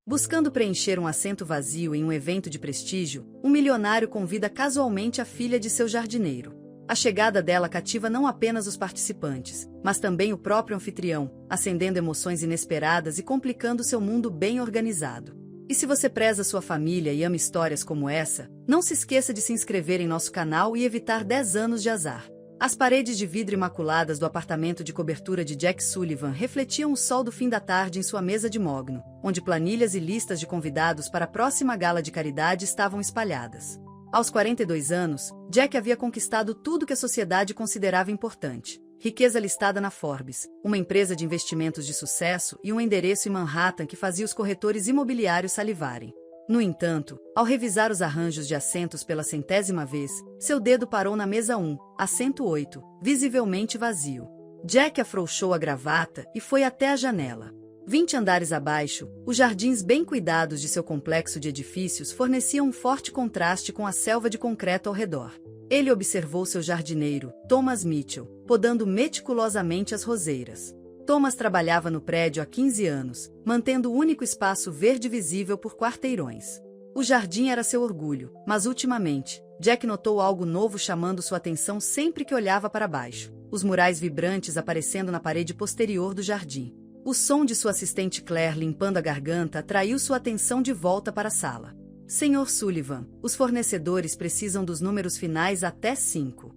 Buscando preencher um assento vazio em um evento de prestígio, um milionário convida casualmente a filha de seu jardineiro. A chegada dela cativa não apenas os participantes, mas também o próprio anfitrião, acendendo emoções inesperadas e complicando seu mundo bem organizado. E se você preza sua família e ama histórias como essa, não se esqueça de se inscrever em nosso canal e evitar 10 anos de azar. As paredes de vidro imaculadas do apartamento de cobertura de Jack Sullivan refletiam o sol do fim da tarde em sua mesa de mogno, onde planilhas e listas de convidados para a próxima gala de caridade estavam espalhadas. Aos 42 anos, Jack havia conquistado tudo que a sociedade considerava importante. Riqueza listada na Forbes, uma empresa de investimentos de sucesso e um endereço em Manhattan que fazia os corretores imobiliários salivarem. No entanto, ao revisar os arranjos de assentos pela 100ª vez, seu dedo parou na mesa 1, assento 8, visivelmente vazio. Jack afrouxou a gravata e foi até a janela. 20 andares abaixo, os jardins bem cuidados de seu complexo de edifícios forneciam um forte contraste com a selva de concreto ao redor. Ele observou seu jardineiro, Thomas Mitchell, podando meticulosamente as roseiras. Thomas trabalhava no prédio há 15 anos, mantendo o único espaço verde visível por quarteirões. O jardim era seu orgulho, mas ultimamente, Jack notou algo novo chamando sua atenção sempre que olhava para baixo. Os murais vibrantes aparecendo na parede posterior do jardim. O som de sua assistente Claire limpando a garganta atraiu sua atenção de volta para a sala. Sr. Sullivan, os fornecedores precisam dos números finais até 5.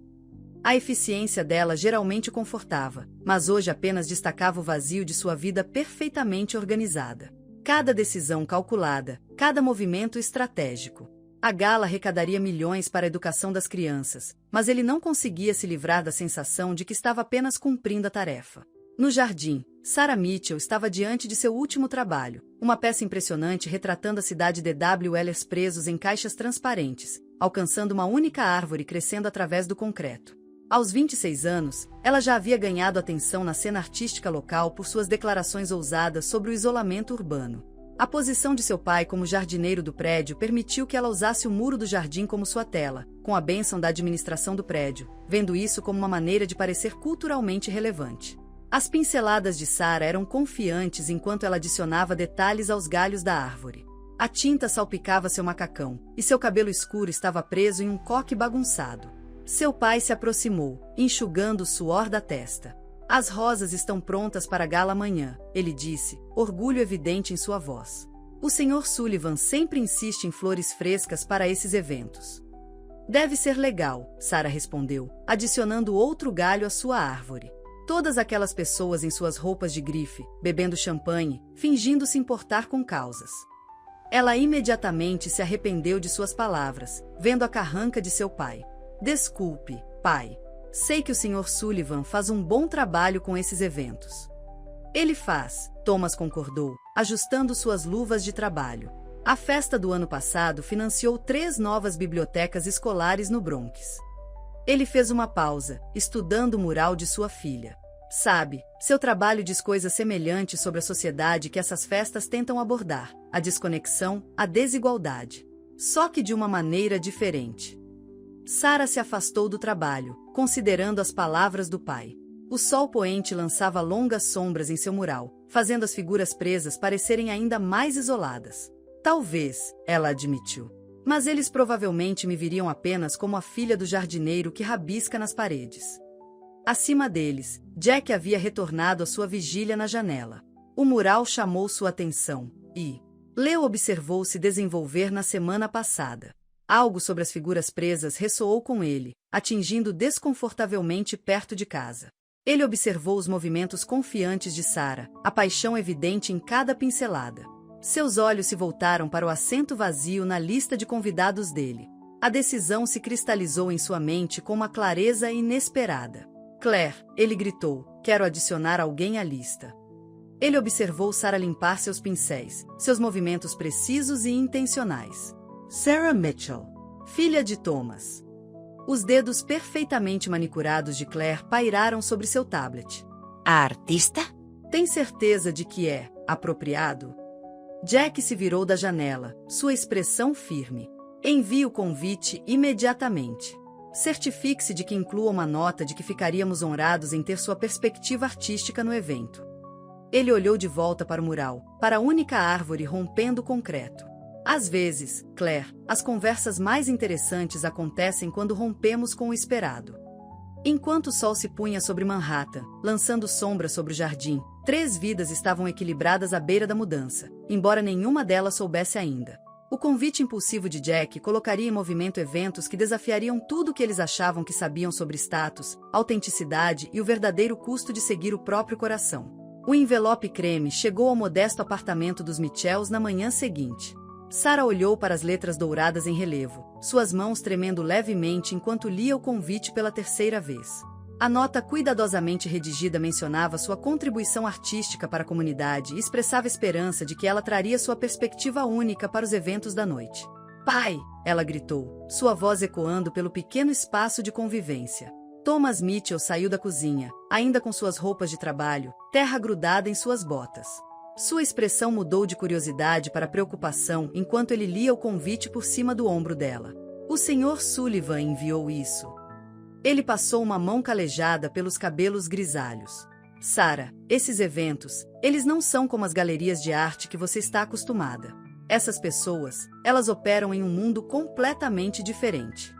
A eficiência dela geralmente confortava, mas hoje apenas destacava o vazio de sua vida perfeitamente organizada. Cada decisão calculada, cada movimento estratégico. A gala arrecadaria milhões para a educação das crianças, mas ele não conseguia se livrar da sensação de que estava apenas cumprindo a tarefa. No jardim, Sarah Mitchell estava diante de seu último trabalho, uma peça impressionante retratando a cidade de W.L.S. presos em caixas transparentes, alcançando uma única árvore crescendo através do concreto. Aos 26 anos, ela já havia ganhado atenção na cena artística local por suas declarações ousadas sobre o isolamento urbano. A posição de seu pai como jardineiro do prédio permitiu que ela usasse o muro do jardim como sua tela, com a bênção da administração do prédio, vendo isso como uma maneira de parecer culturalmente relevante. As pinceladas de Sarah eram confiantes enquanto ela adicionava detalhes aos galhos da árvore. A tinta salpicava seu macacão, e seu cabelo escuro estava preso em um coque bagunçado. Seu pai se aproximou, enxugando o suor da testa. As rosas estão prontas para a gala amanhã, ele disse, orgulho evidente em sua voz. O Sr. Sullivan sempre insiste em flores frescas para esses eventos. Deve ser legal, Sarah respondeu, adicionando outro galho à sua árvore. Todas aquelas pessoas em suas roupas de grife, bebendo champanhe, fingindo se importar com causas. Ela imediatamente se arrependeu de suas palavras, vendo a carranca de seu pai. Desculpe, pai. Sei que o Sr. Sullivan faz um bom trabalho com esses eventos. Ele faz, Thomas concordou, ajustando suas luvas de trabalho. A festa do ano passado financiou 3 novas bibliotecas escolares no Bronx. Ele fez uma pausa, estudando o mural de sua filha. Sabe, seu trabalho diz coisas semelhantes sobre a sociedade que essas festas tentam abordar, a desconexão, a desigualdade. Só que de uma maneira diferente. Sarah se afastou do trabalho, considerando as palavras do pai. O sol poente lançava longas sombras em seu mural, fazendo as figuras presas parecerem ainda mais isoladas. Talvez, ela admitiu. Mas eles provavelmente me viriam apenas como a filha do jardineiro que rabisca nas paredes. Acima deles, Jack havia retornado à sua vigília na janela. O mural chamou sua atenção, e Leo observou se desenvolver na semana passada. Algo sobre as figuras presas ressoou com ele, atingindo desconfortavelmente perto de casa. Ele observou os movimentos confiantes de Sarah, a paixão evidente em cada pincelada. Seus olhos se voltaram para o assento vazio na lista de convidados dele. A decisão se cristalizou em sua mente com uma clareza inesperada. Claire, ele gritou, quero adicionar alguém à lista. Ele observou Sarah limpar seus pincéis, seus movimentos precisos e intencionais. Sarah Mitchell, filha de Thomas. Os dedos perfeitamente manicurados de Claire pairaram sobre seu tablet. A artista? Tem certeza de que é apropriado? Jack se virou da janela, sua expressão firme. Envie o convite imediatamente. Certifique-se de que inclua uma nota de que ficaríamos honrados em ter sua perspectiva artística no evento. Ele olhou de volta para o mural, para a única árvore rompendo o concreto. Às vezes, Claire, as conversas mais interessantes acontecem quando rompemos com o esperado. Enquanto o sol se punha sobre Manhattan, lançando sombra sobre o jardim, 3 vidas estavam equilibradas à beira da mudança, embora nenhuma delas soubesse ainda. O convite impulsivo de Jack colocaria em movimento eventos que desafiariam tudo o que eles achavam que sabiam sobre status, autenticidade e o verdadeiro custo de seguir o próprio coração. O envelope creme chegou ao modesto apartamento dos Mitchells na manhã seguinte. Sarah olhou para as letras douradas em relevo, suas mãos tremendo levemente enquanto lia o convite pela 3ª vez. A nota cuidadosamente redigida mencionava sua contribuição artística para a comunidade e expressava esperança de que ela traria sua perspectiva única para os eventos da noite. "Pai!" ela gritou, sua voz ecoando pelo pequeno espaço de convivência. Thomas Mitchell saiu da cozinha, ainda com suas roupas de trabalho, terra grudada em suas botas. Sua expressão mudou de curiosidade para preocupação enquanto ele lia o convite por cima do ombro dela. "O Sr. Sullivan enviou isso." Ele passou uma mão calejada pelos cabelos grisalhos. "Sarah, esses eventos, eles não são como as galerias de arte que você está acostumada. Essas pessoas, elas operam em um mundo completamente diferente."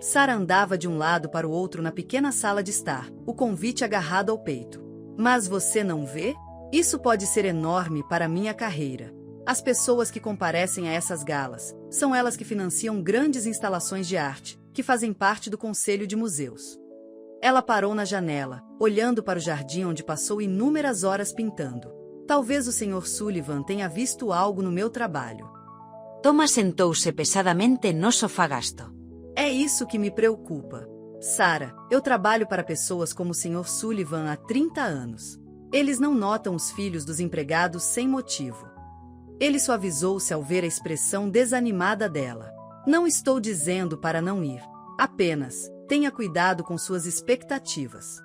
Sarah andava de um lado para o outro na pequena sala de estar, o convite agarrado ao peito. "Mas você não vê? Isso pode ser enorme para minha carreira. As pessoas que comparecem a essas galas, são elas que financiam grandes instalações de arte, que fazem parte do Conselho de Museus." Ela parou na janela, olhando para o jardim onde passou inúmeras horas pintando. "Talvez o Sr. Sullivan tenha visto algo no meu trabalho." Thomas sentou-se pesadamente no sofá gasto. "É isso que me preocupa. Sarah, eu trabalho para pessoas como o Sr. Sullivan há 30 anos. Eles não notam os filhos dos empregados sem motivo." Ele suavizou-se ao ver a expressão desanimada dela. "Não estou dizendo para não ir. Apenas, tenha cuidado com suas expectativas."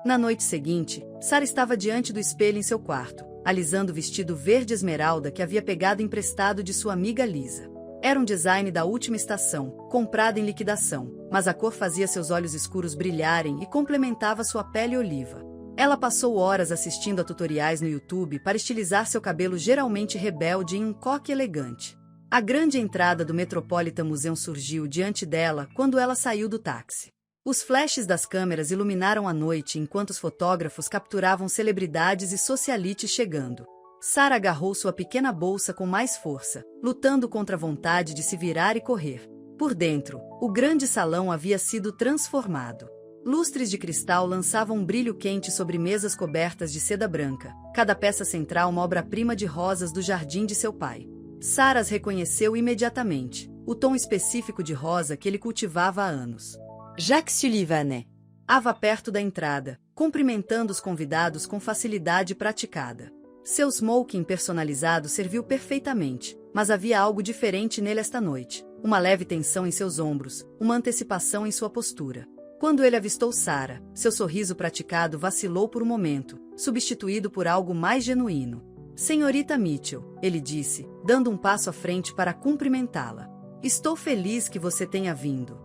Na noite seguinte, Sarah estava diante do espelho em seu quarto, alisando o vestido verde esmeralda que havia pegado emprestado de sua amiga Lisa. Era um design da última estação, comprado em liquidação, mas a cor fazia seus olhos escuros brilharem e complementava sua pele oliva. Ela passou horas assistindo a tutoriais no YouTube para estilizar seu cabelo geralmente rebelde em um coque elegante. A grande entrada do Metropolitan Museum surgiu diante dela quando ela saiu do táxi. Os flashes das câmeras iluminaram a noite enquanto os fotógrafos capturavam celebridades e socialites chegando. Sarah agarrou sua pequena bolsa com mais força, lutando contra a vontade de se virar e correr. Por dentro, o grande salão havia sido transformado. Lustres de cristal lançavam um brilho quente sobre mesas cobertas de seda branca, cada peça central uma obra-prima de rosas do jardim de seu pai. Sarah as reconheceu imediatamente, o tom específico de rosa que ele cultivava há anos. Jack Sullivan. Ava perto da entrada, cumprimentando os convidados com facilidade praticada. Seu smoking personalizado serviu perfeitamente, mas havia algo diferente nele esta noite. Uma leve tensão em seus ombros, uma antecipação em sua postura. Quando ele avistou Sarah, seu sorriso praticado vacilou por um momento, substituído por algo mais genuíno. "Senhorita Mitchell", ele disse, dando um passo à frente para cumprimentá-la. "Estou feliz que você tenha vindo."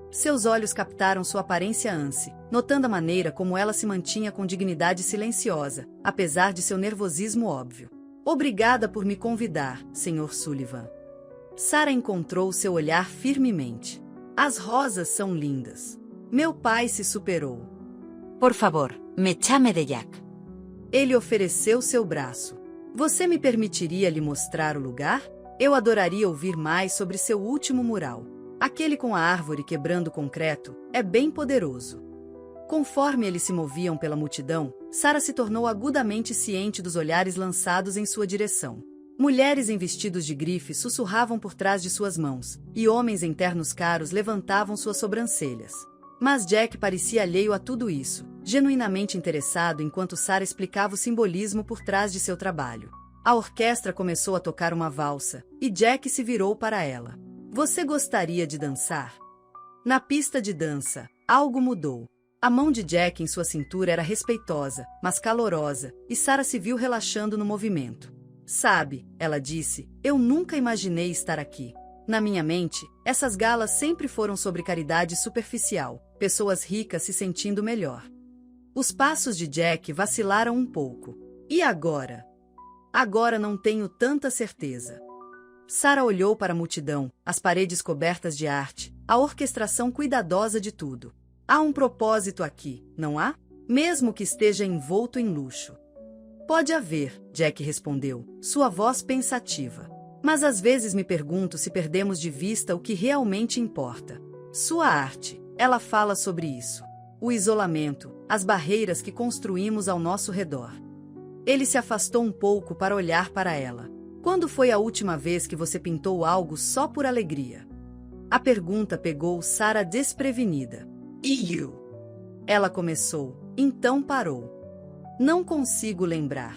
Seus olhos captaram sua aparência ânsia, notando a maneira como ela se mantinha com dignidade silenciosa, apesar de seu nervosismo óbvio. "Obrigada por me convidar, Sr. Sullivan." Sarah encontrou seu olhar firmemente. "As rosas são lindas. Meu pai se superou." "Por favor, me chame de Jack." Ele ofereceu seu braço. "Você me permitiria lhe mostrar o lugar? Eu adoraria ouvir mais sobre seu último mural. Aquele com a árvore quebrando o concreto é bem poderoso." Conforme eles se moviam pela multidão, Sarah se tornou agudamente ciente dos olhares lançados em sua direção. Mulheres em vestidos de grife sussurravam por trás de suas mãos, e homens em ternos caros levantavam suas sobrancelhas. Mas Jack parecia alheio a tudo isso, genuinamente interessado enquanto Sarah explicava o simbolismo por trás de seu trabalho. A orquestra começou a tocar uma valsa, e Jack se virou para ela. "Você gostaria de dançar?" Na pista de dança, algo mudou. A mão de Jack em sua cintura era respeitosa, mas calorosa, e Sarah se viu relaxando no movimento. "Sabe", ela disse, "eu nunca imaginei estar aqui. Na minha mente, essas galas sempre foram sobre caridade superficial, pessoas ricas se sentindo melhor." Os passos de Jack vacilaram um pouco. E agora? Agora não tenho tanta certeza. Sarah olhou para a multidão, as paredes cobertas de arte, a orquestração cuidadosa de tudo. Há um propósito aqui, não há? Mesmo que esteja envolto em luxo. Pode haver, Jack respondeu, sua voz pensativa. Mas às vezes me pergunto se perdemos de vista o que realmente importa. Sua arte, ela fala sobre isso. O isolamento, as barreiras que construímos ao nosso redor. Ele se afastou um pouco para olhar para ela. Quando foi a última vez que você pintou algo só por alegria? A pergunta pegou Sarah desprevenida. E you? Ela começou, então parou. Não consigo lembrar.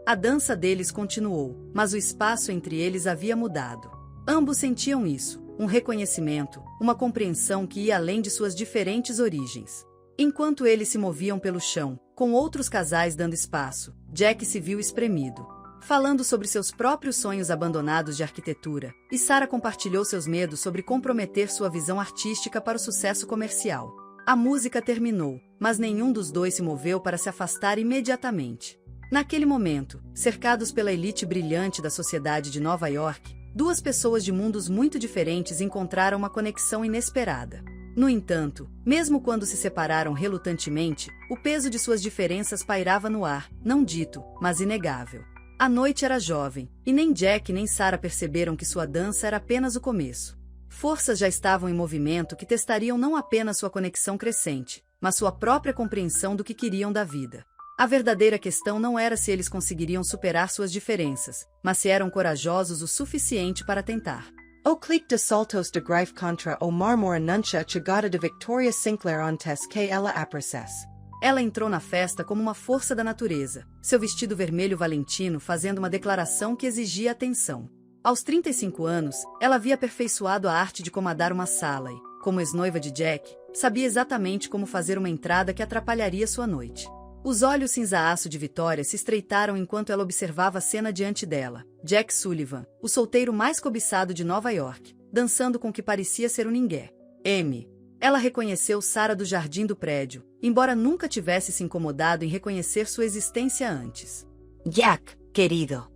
A dança deles continuou, mas o espaço entre eles havia mudado. Ambos sentiam isso, um reconhecimento, uma compreensão que ia além de suas diferentes origens. Enquanto eles se moviam pelo chão, com outros casais dando espaço, Jack se viu espremido. Falando sobre seus próprios sonhos abandonados de arquitetura, e Sarah compartilhou seus medos sobre comprometer sua visão artística para o sucesso comercial. A música terminou, mas nenhum dos dois se moveu para se afastar imediatamente. Naquele momento, cercados pela elite brilhante da sociedade de Nova York, duas pessoas de mundos muito diferentes encontraram uma conexão inesperada. No entanto, mesmo quando se separaram relutantemente, o peso de suas diferenças pairava no ar, não dito, mas inegável. A noite era jovem, e nem Jack nem Sarah perceberam que sua dança era apenas o começo. Forças já estavam em movimento que testariam não apenas sua conexão crescente, mas sua própria compreensão do que queriam da vida. A verdadeira questão não era se eles conseguiriam superar suas diferenças, mas se eram corajosos o suficiente para tentar. O clique de saltos de Greif contra o Marmor anuncia a chegada de Victoria Sinclair antes que ela aparecesse. Ela entrou na festa como uma força da natureza, seu vestido vermelho valentino fazendo uma declaração que exigia atenção. Aos 35 anos, ela havia aperfeiçoado a arte de comandar uma sala e, como ex-noiva de Jack, sabia exatamente como fazer uma entrada que atrapalharia sua noite. Os olhos cinza-aço de Victoria se estreitaram enquanto ela observava a cena diante dela. Jack Sullivan, o solteiro mais cobiçado de Nova York, dançando com o que parecia ser um ninguém. M. Ela reconheceu Sarah do jardim do prédio, embora nunca tivesse se incomodado em reconhecer sua existência antes. Jack, querido.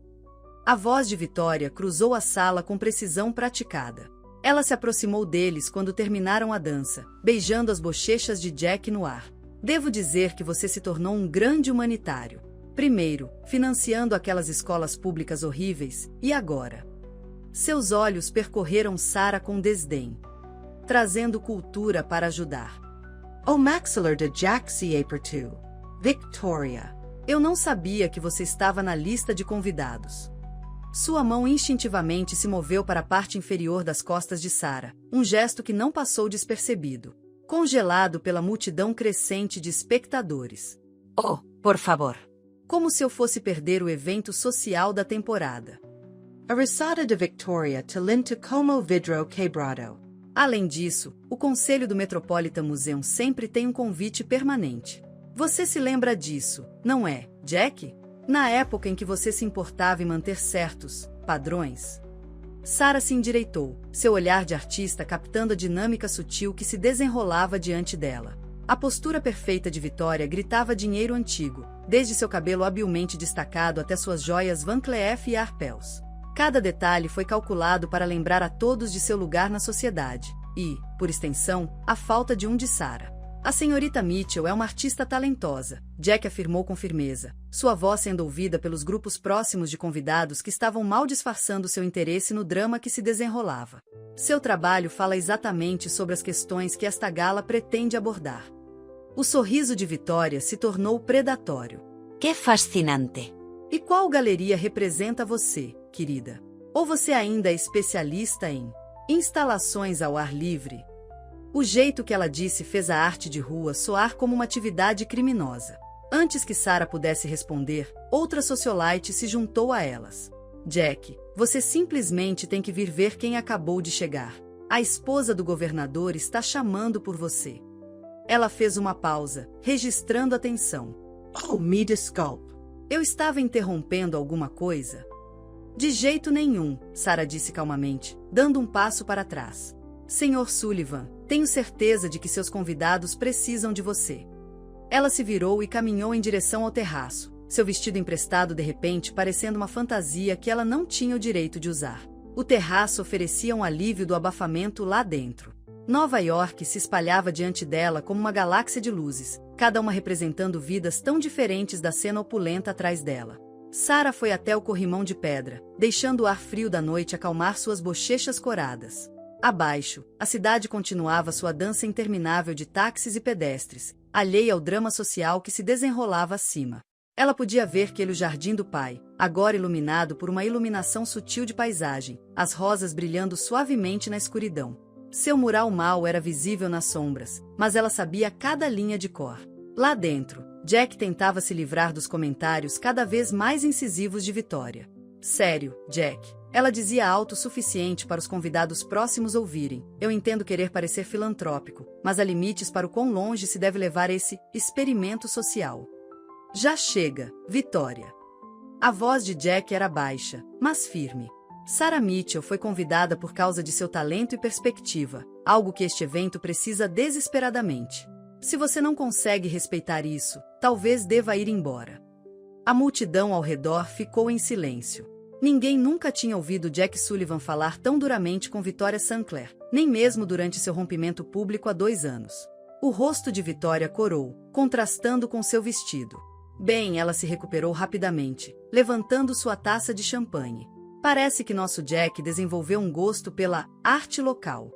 A voz de Victoria cruzou a sala com precisão praticada. Ela se aproximou deles quando terminaram a dança, beijando as bochechas de Jack no ar. Devo dizer que você se tornou um grande humanitário. Primeiro, financiando aquelas escolas públicas horríveis, e agora? Seus olhos percorreram Sarah com desdém. Trazendo cultura para ajudar. O maxilar de Jack se apertou. Victoria. Eu não sabia que você estava na lista de convidados. Sua mão instintivamente se moveu para a parte inferior das costas de Sarah, um gesto que não passou despercebido. Congelado pela multidão crescente de espectadores. Oh, por favor. Como se eu fosse perder o evento social da temporada. A risada de Victoria talento como vidro quebrado. Além disso, o Conselho do Metropolitan Museum sempre tem um convite permanente. Você se lembra disso, não é, Jack? Na época em que você se importava em manter certos padrões. Sarah se endireitou, seu olhar de artista captando a dinâmica sutil que se desenrolava diante dela. A postura perfeita de Victoria gritava dinheiro antigo, desde seu cabelo habilmente destacado até suas joias Van Cleef e Arpels. Cada detalhe foi calculado para lembrar a todos de seu lugar na sociedade, e, por extensão, a falta de um de Sarah. A senhorita Mitchell é uma artista talentosa, Jack afirmou com firmeza, sua voz sendo ouvida pelos grupos próximos de convidados que estavam mal disfarçando seu interesse no drama que se desenrolava. Seu trabalho fala exatamente sobre as questões que esta gala pretende abordar. O sorriso de Victoria se tornou predatório. Que fascinante! E qual galeria representa você, querida? Ou você ainda é especialista em instalações ao ar livre? O jeito que ela disse fez a arte de rua soar como uma atividade criminosa. Antes que Sarah pudesse responder, outra socialite se juntou a elas. Jack, você simplesmente tem que vir ver quem acabou de chegar. A esposa do governador está chamando por você. Ela fez uma pausa, registrando a tensão. Oh, me desculpe. Eu estava interrompendo alguma coisa? De jeito nenhum, Sarah disse calmamente, dando um passo para trás. Senhor Sullivan, tenho certeza de que seus convidados precisam de você. Ela se virou e caminhou em direção ao terraço, seu vestido emprestado de repente parecendo uma fantasia que ela não tinha o direito de usar. O terraço oferecia um alívio do abafamento lá dentro. Nova York se espalhava diante dela como uma galáxia de luzes, cada uma representando vidas tão diferentes da cena opulenta atrás dela. Sarah foi até o corrimão de pedra, deixando o ar frio da noite acalmar suas bochechas coradas. Abaixo, a cidade continuava sua dança interminável de táxis e pedestres, alheia ao drama social que se desenrolava acima. Ela podia ver que o jardim do pai, agora iluminado por uma iluminação sutil de paisagem, as rosas brilhando suavemente na escuridão. Seu mural mal era visível nas sombras, mas ela sabia cada linha de cor. Lá dentro, Jack tentava se livrar dos comentários cada vez mais incisivos de Vitória. Sério, Jack, ela dizia alto o suficiente para os convidados próximos ouvirem. Eu entendo querer parecer filantrópico, mas há limites para o quão longe se deve levar esse experimento social. Já chega, Vitória. A voz de Jack era baixa, mas firme. Sarah Mitchell foi convidada por causa de seu talento e perspectiva, algo que este evento precisa desesperadamente. Se você não consegue respeitar isso, talvez deva ir embora. A multidão ao redor ficou em silêncio. Ninguém nunca tinha ouvido Jack Sullivan falar tão duramente com Victoria Sinclair, nem mesmo durante seu rompimento público há 2 anos. O rosto de Victoria corou, contrastando com seu vestido. Bem, ela se recuperou rapidamente, levantando sua taça de champanhe. Parece que nosso Jack desenvolveu um gosto pela arte local.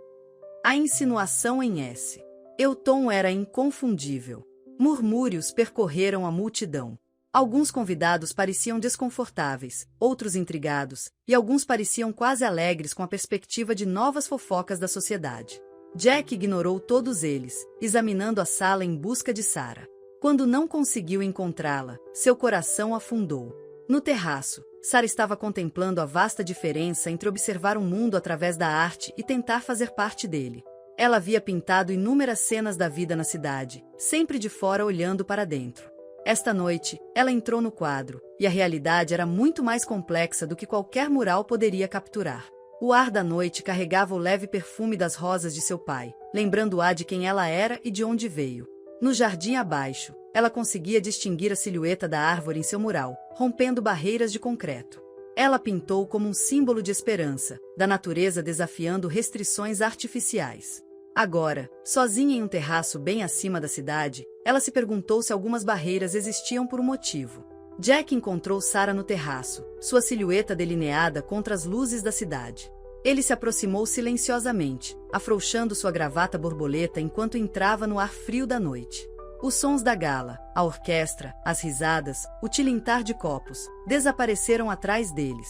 A insinuação em S. O tom era inconfundível. Murmúrios percorreram a multidão. Alguns convidados pareciam desconfortáveis, outros intrigados, e alguns pareciam quase alegres com a perspectiva de novas fofocas da sociedade. Jack ignorou todos eles, examinando a sala em busca de Sarah. Quando não conseguiu encontrá-la, seu coração afundou. No terraço, Sarah estava contemplando a vasta diferença entre observar um mundo através da arte e tentar fazer parte dele. Ela havia pintado inúmeras cenas da vida na cidade, sempre de fora olhando para dentro. Esta noite, ela entrou no quadro, e a realidade era muito mais complexa do que qualquer mural poderia capturar. O ar da noite carregava o leve perfume das rosas de seu pai, lembrando-a de quem ela era e de onde veio. No jardim abaixo, ela conseguia distinguir a silhueta da árvore em seu mural, rompendo barreiras de concreto. Ela pintou como um símbolo de esperança, da natureza desafiando restrições artificiais. Agora, sozinha em um terraço bem acima da cidade, ela se perguntou se algumas barreiras existiam por um motivo. Jack encontrou Sarah no terraço, sua silhueta delineada contra as luzes da cidade. Ele se aproximou silenciosamente, afrouxando sua gravata borboleta enquanto entrava no ar frio da noite. Os sons da gala, a orquestra, as risadas, o tilintar de copos, desapareceram atrás deles.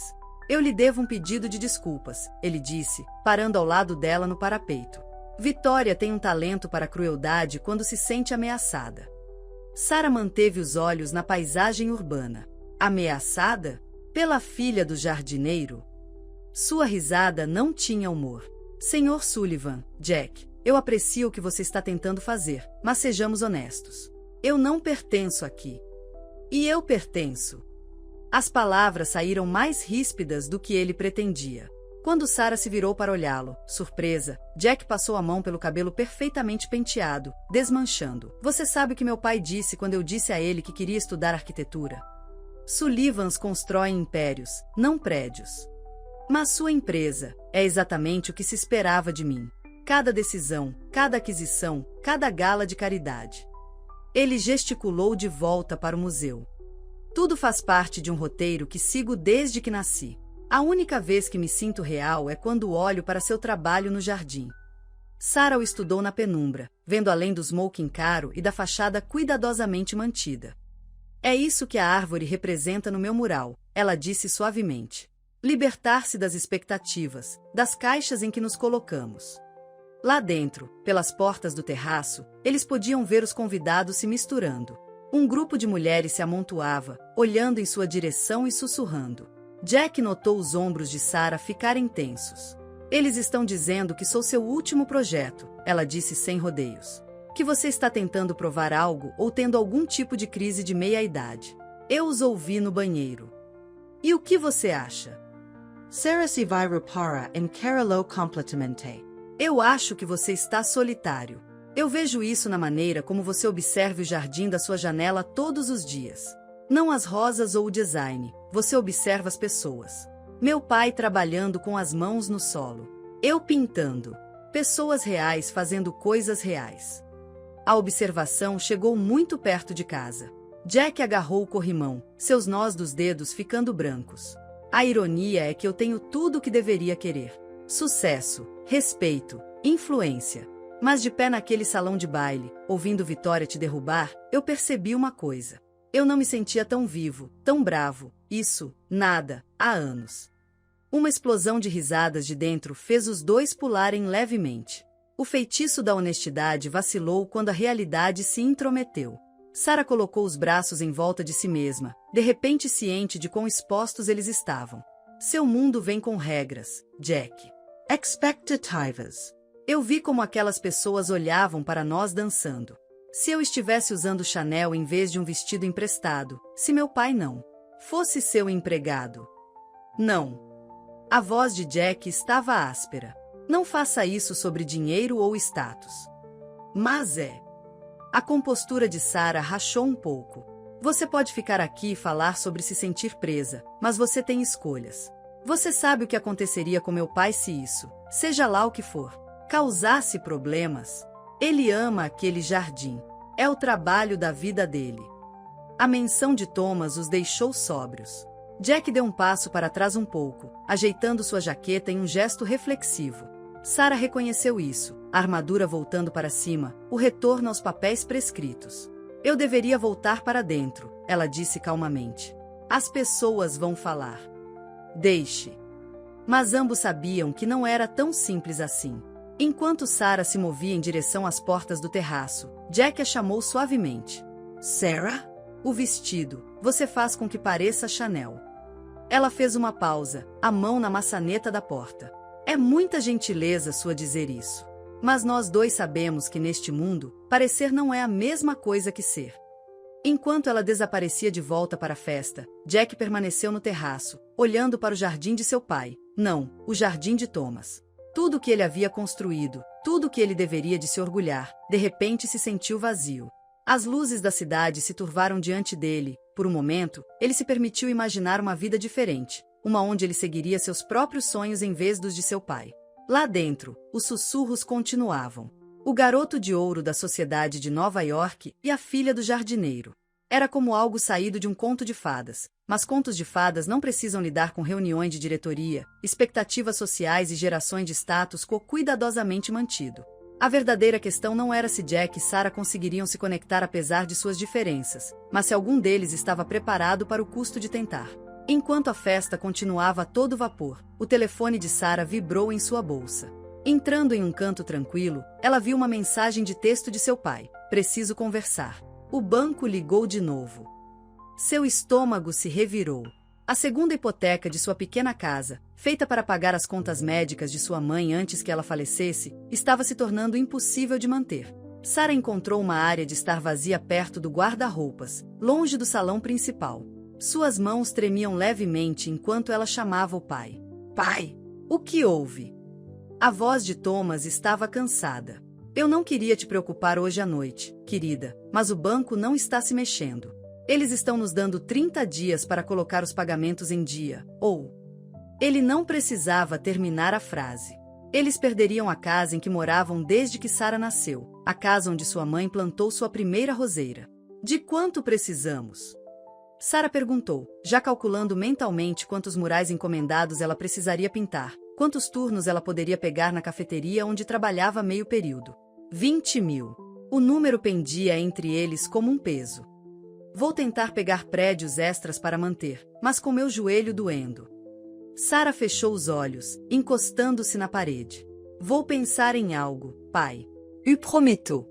Eu lhe devo um pedido de desculpas, ele disse, parando ao lado dela no parapeito. Vitória tem um talento para a crueldade quando se sente ameaçada. Sarah manteve os olhos na paisagem urbana. Ameaçada? Pela filha do jardineiro? Sua risada não tinha humor. Senhor Sullivan, Jack, eu aprecio o que você está tentando fazer, mas sejamos honestos. Eu não pertenço aqui. E eu pertenço. As palavras saíram mais ríspidas do que ele pretendia. Quando Sarah se virou para olhá-lo, surpresa, Jack passou a mão pelo cabelo perfeitamente penteado, desmanchando. Você sabe o que meu pai disse quando eu disse a ele que queria estudar arquitetura? Sullivans constroem impérios, não prédios. Mas sua empresa é exatamente o que se esperava de mim. Cada decisão, cada aquisição, cada gala de caridade. Ele gesticulou de volta para o museu. Tudo faz parte de um roteiro que sigo desde que nasci. A única vez que me sinto real é quando olho para seu trabalho no jardim. Sarah o estudou na penumbra, vendo além do smoking caro e da fachada cuidadosamente mantida. É isso que a árvore representa no meu mural, ela disse suavemente. Libertar-se das expectativas, das caixas em que nos colocamos. Lá dentro, pelas portas do terraço, eles podiam ver os convidados se misturando. Um grupo de mulheres se amontoava, olhando em sua direção e sussurrando. Jack notou os ombros de Sarah ficarem tensos. Eles estão dizendo que sou seu último projeto, ela disse sem rodeios. Que você está tentando provar algo ou tendo algum tipo de crise de meia-idade. Eu os ouvi no banheiro. E o que você acha? Sarah se vai para em Carolo completamente. Eu acho que você está solitário. Eu vejo isso na maneira como você observa o jardim da sua janela todos os dias. Não as rosas ou o design, você observa as pessoas. Meu pai trabalhando com as mãos no solo. Eu pintando. Pessoas reais fazendo coisas reais. A observação chegou muito perto de casa. Jack agarrou o corrimão, seus nós dos dedos ficando brancos. A ironia é que eu tenho tudo o que deveria querer. Sucesso, respeito, influência. Mas de pé naquele salão de baile, ouvindo Vitória te derrubar, eu percebi uma coisa. Eu não me sentia tão vivo, tão bravo. Isso, nada, há anos. Uma explosão de risadas de dentro fez os dois pularem levemente. O feitiço da honestidade vacilou quando a realidade se intrometeu. Sarah colocou os braços em volta de si mesma, de repente ciente de quão expostos eles estavam. Seu mundo vem com regras, Jack. Expectativas. Eu vi como aquelas pessoas olhavam para nós dançando. Se eu estivesse usando Chanel em vez de um vestido emprestado, se meu pai não fosse seu empregado. Não. A voz de Jack estava áspera. Não faça isso sobre dinheiro ou status. Mas é. A compostura de Sarah rachou um pouco. Você pode ficar aqui e falar sobre se sentir presa, mas você tem escolhas. Você sabe o que aconteceria com meu pai se isso, seja lá o que for, causasse problemas. Ele ama aquele jardim. É o trabalho da vida dele. A menção de Thomas os deixou sóbrios. Jack deu um passo para trás um pouco, ajeitando sua jaqueta em um gesto reflexivo. Sarah reconheceu isso, a armadura voltando para cima, o retorno aos papéis prescritos. Eu deveria voltar para dentro, ela disse calmamente. As pessoas vão falar. Deixe. Mas ambos sabiam que não era tão simples assim. Enquanto Sarah se movia em direção às portas do terraço, Jack a chamou suavemente. Sarah? O vestido, você faz com que pareça Chanel. Ela fez uma pausa, a mão na maçaneta da porta. É muita gentileza sua dizer isso. Mas nós dois sabemos que neste mundo, parecer não é a mesma coisa que ser. Enquanto ela desaparecia de volta para a festa, Jack permaneceu no terraço, olhando para o jardim de seu pai. Não, o jardim de Thomas. Tudo o que ele havia construído, tudo o que ele deveria de se orgulhar, de repente se sentiu vazio. As luzes da cidade se turvaram diante dele. Por um momento, ele se permitiu imaginar uma vida diferente, uma onde ele seguiria seus próprios sonhos em vez dos de seu pai. Lá dentro, os sussurros continuavam. O garoto de ouro da sociedade de Nova York e a filha do jardineiro. Era como algo saído de um conto de fadas, mas contos de fadas não precisam lidar com reuniões de diretoria, expectativas sociais e gerações de status quo cuidadosamente mantido. A verdadeira questão não era se Jack e Sarah conseguiriam se conectar apesar de suas diferenças, mas se algum deles estava preparado para o custo de tentar. Enquanto a festa continuava a todo vapor, o telefone de Sarah vibrou em sua bolsa. Entrando em um canto tranquilo, ela viu uma mensagem de texto de seu pai. Preciso conversar. O banco ligou de novo. Seu estômago se revirou. A segunda hipoteca de sua pequena casa, feita para pagar as contas médicas de sua mãe antes que ela falecesse, estava se tornando impossível de manter. Sarah encontrou uma área de estar vazia perto do guarda-roupas, longe do salão principal. Suas mãos tremiam levemente enquanto ela chamava o pai. Pai! O que houve? A voz de Thomas estava cansada. Eu não queria te preocupar hoje à noite, querida, mas o banco não está se mexendo. Eles estão nos dando 30 dias para colocar os pagamentos em dia, ou... Ele não precisava terminar a frase. Eles perderiam a casa em que moravam desde que Sarah nasceu, a casa onde sua mãe plantou sua primeira roseira. De quanto precisamos? Sarah perguntou, já calculando mentalmente quantos murais encomendados ela precisaria pintar, quantos turnos ela poderia pegar na cafeteria onde trabalhava meio período. 20 mil. O número pendia entre eles como um peso. Vou tentar pegar prédios extras para manter, mas com meu joelho doendo. Sarah fechou os olhos, encostando-se na parede. Vou pensar em algo, pai. Eu prometo.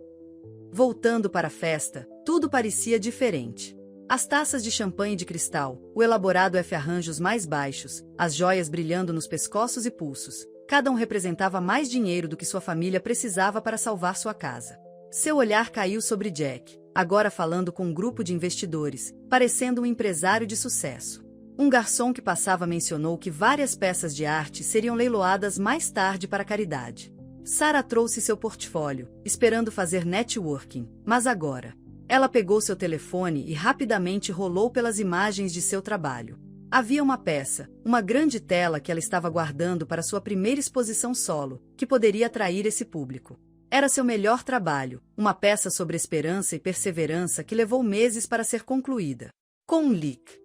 Voltando para a festa, tudo parecia diferente. As taças de champanhe de cristal, o elaborado F-arranjos mais baixos, as joias brilhando nos pescoços e pulsos. Cada um representava mais dinheiro do que sua família precisava para salvar sua casa. Seu olhar caiu sobre Jack, agora falando com um grupo de investidores, parecendo um empresário de sucesso. Um garçom que passava mencionou que várias peças de arte seriam leiloadas mais tarde para caridade. Sarah trouxe seu portfólio, esperando fazer networking, mas agora... Ela pegou seu telefone e rapidamente rolou pelas imagens de seu trabalho. Havia uma peça, uma grande tela que ela estava guardando para sua primeira exposição solo, que poderia atrair esse público. Era seu melhor trabalho, uma peça sobre esperança e perseverança que levou meses para ser concluída. Com um leak.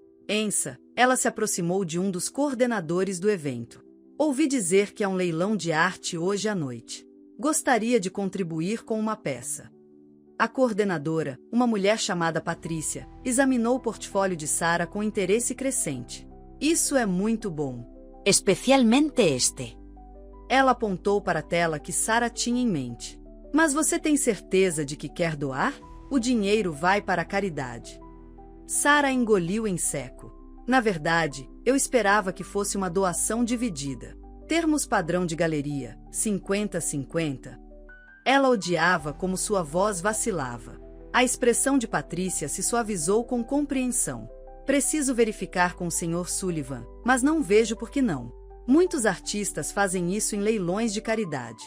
Ela se aproximou de um dos coordenadores do evento. Ouvi dizer que há um leilão de arte hoje à noite. Gostaria de contribuir com uma peça. A coordenadora, uma mulher chamada Patrícia, examinou o portfólio de Sarah com interesse crescente. Isso é muito bom. Especialmente este. Ela apontou para a tela que Sarah tinha em mente. Mas você tem certeza de que quer doar? O dinheiro vai para a caridade. Sarah engoliu em seco. Na verdade, eu esperava que fosse uma doação dividida. Termos padrão de galeria, 50-50. Ela odiava como sua voz vacilava. A expressão de Patrícia se suavizou com compreensão. Preciso verificar com o Sr. Sullivan, mas não vejo por que não. Muitos artistas fazem isso em leilões de caridade.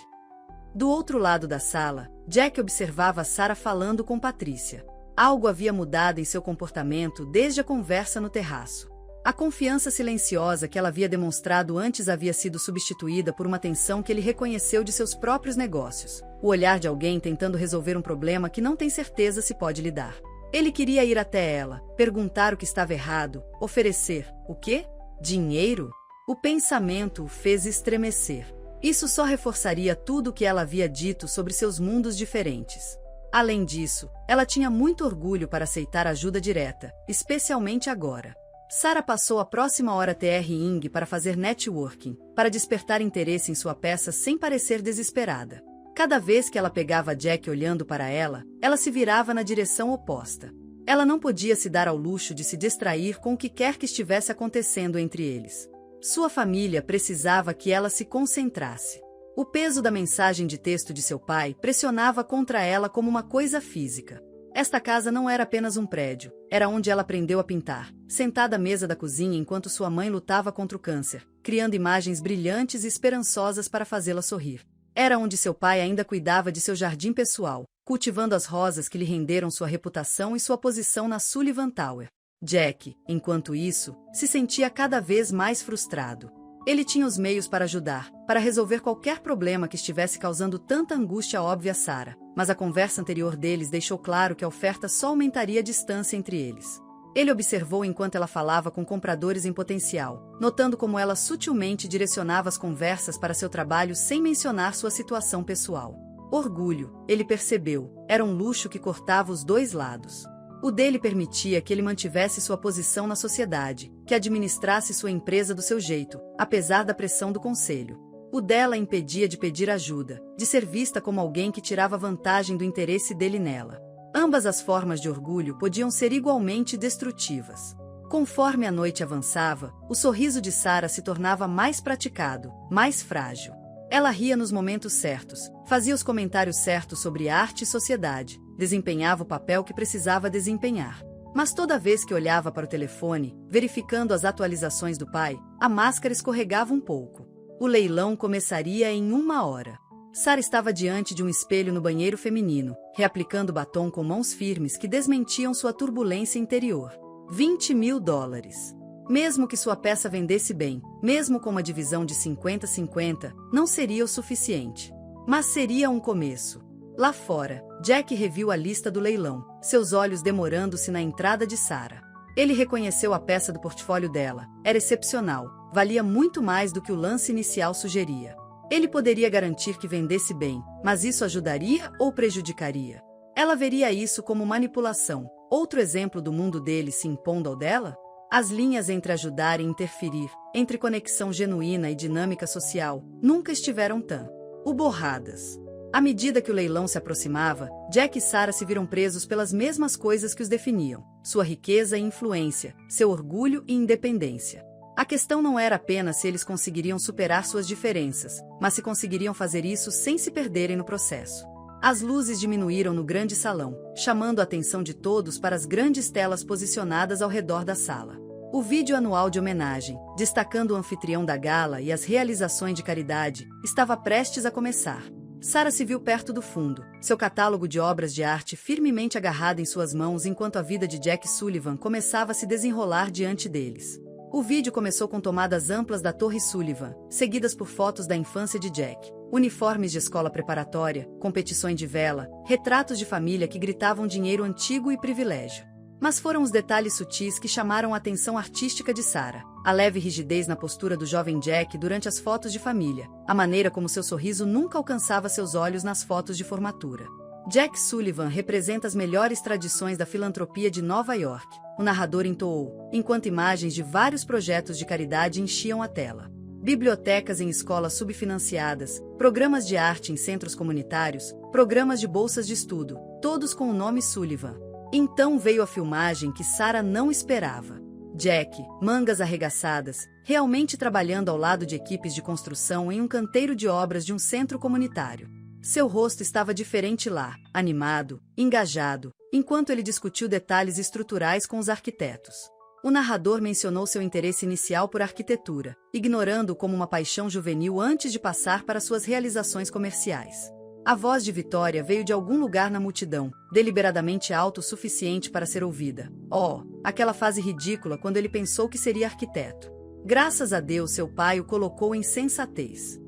Do outro lado da sala, Jack observava Sarah falando com Patrícia. Algo havia mudado em seu comportamento desde a conversa no terraço. A confiança silenciosa que ela havia demonstrado antes havia sido substituída por uma tensão que ele reconheceu de seus próprios negócios. O olhar de alguém tentando resolver um problema que não tem certeza se pode lidar. Ele queria ir até ela, perguntar o que estava errado, oferecer, o quê? Dinheiro? O pensamento o fez estremecer. Isso só reforçaria tudo o que ela havia dito sobre seus mundos diferentes. Além disso, ela tinha muito orgulho para aceitar ajuda direta, especialmente agora. Sarah passou a próxima hora TR Ing para fazer networking, para despertar interesse em sua peça sem parecer desesperada. Cada vez que ela pegava Jack olhando para ela, ela se virava na direção oposta. Ela não podia se dar ao luxo de se distrair com o que quer que estivesse acontecendo entre eles. Sua família precisava que ela se concentrasse. O peso da mensagem de texto de seu pai pressionava contra ela como uma coisa física. Esta casa não era apenas um prédio, era onde ela aprendeu a pintar, sentada à mesa da cozinha enquanto sua mãe lutava contra o câncer, criando imagens brilhantes e esperançosas para fazê-la sorrir. Era onde seu pai ainda cuidava de seu jardim pessoal, cultivando as rosas que lhe renderam sua reputação e sua posição na Sullivan Tower. Jack, enquanto isso, se sentia cada vez mais frustrado. Ele tinha os meios para ajudar, para resolver qualquer problema que estivesse causando tanta angústia óbvia a Sarah, mas a conversa anterior deles deixou claro que a oferta só aumentaria a distância entre eles. Ele observou enquanto ela falava com compradores em potencial, notando como ela sutilmente direcionava as conversas para seu trabalho sem mencionar sua situação pessoal. Orgulho, ele percebeu, era um luxo que cortava os dois lados. O dele permitia que ele mantivesse sua posição na sociedade, que administrasse sua empresa do seu jeito, apesar da pressão do conselho. O dela impedia de pedir ajuda, de ser vista como alguém que tirava vantagem do interesse dele nela. Ambas as formas de orgulho podiam ser igualmente destrutivas. Conforme a noite avançava, o sorriso de Sarah se tornava mais praticado, mais frágil. Ela ria nos momentos certos, fazia os comentários certos sobre arte e sociedade, desempenhava o papel que precisava desempenhar. Mas toda vez que olhava para o telefone, verificando as atualizações do pai, a máscara escorregava um pouco. O leilão começaria em 1 hora. Sarah estava diante de um espelho no banheiro feminino, reaplicando o batom com mãos firmes que desmentiam sua turbulência interior. $20.000. Mesmo que sua peça vendesse bem, mesmo com uma divisão de 50-50, não seria o suficiente. Mas seria um começo. Lá fora, Jack reviu a lista do leilão, seus olhos demorando-se na entrada de Sarah. Ele reconheceu a peça do portfólio dela, era excepcional, valia muito mais do que o lance inicial sugeria. Ele poderia garantir que vendesse bem, mas isso ajudaria ou prejudicaria? Ela veria isso como manipulação, outro exemplo do mundo dele se impondo ao dela? As linhas entre ajudar e interferir, entre conexão genuína e dinâmica social, nunca estiveram tão borradas. À medida que o leilão se aproximava, Jack e Sarah se viram presos pelas mesmas coisas que os definiam: sua riqueza e influência, seu orgulho e independência. A questão não era apenas se eles conseguiriam superar suas diferenças, mas se conseguiriam fazer isso sem se perderem no processo. As luzes diminuíram no grande salão, chamando a atenção de todos para as grandes telas posicionadas ao redor da sala. O vídeo anual de homenagem, destacando o anfitrião da gala e as realizações de caridade, estava prestes a começar. Sarah se viu perto do fundo, seu catálogo de obras de arte firmemente agarrado em suas mãos enquanto a vida de Jack Sullivan começava a se desenrolar diante deles. O vídeo começou com tomadas amplas da Torre Sullivan, seguidas por fotos da infância de Jack, uniformes de escola preparatória, competições de vela, retratos de família que gritavam dinheiro antigo e privilégio. Mas foram os detalhes sutis que chamaram a atenção artística de Sarah. A leve rigidez na postura do jovem Jack durante as fotos de família, a maneira como seu sorriso nunca alcançava seus olhos nas fotos de formatura. Jack Sullivan representa as melhores tradições da filantropia de Nova York, o narrador entoou, enquanto imagens de vários projetos de caridade enchiam a tela. Bibliotecas em escolas subfinanciadas, programas de arte em centros comunitários, programas de bolsas de estudo, todos com o nome Sullivan. Então veio a filmagem que Sarah não esperava. Jack, mangas arregaçadas, realmente trabalhando ao lado de equipes de construção em um canteiro de obras de um centro comunitário. Seu rosto estava diferente lá, animado, engajado, enquanto ele discutiu detalhes estruturais com os arquitetos. O narrador mencionou seu interesse inicial por arquitetura, ignorando-o como uma paixão juvenil antes de passar para suas realizações comerciais. A voz de Vitória veio de algum lugar na multidão, deliberadamente alto o suficiente para ser ouvida. Oh, aquela fase ridícula quando ele pensou que seria arquiteto. Graças a Deus seu pai o colocou em sensatez.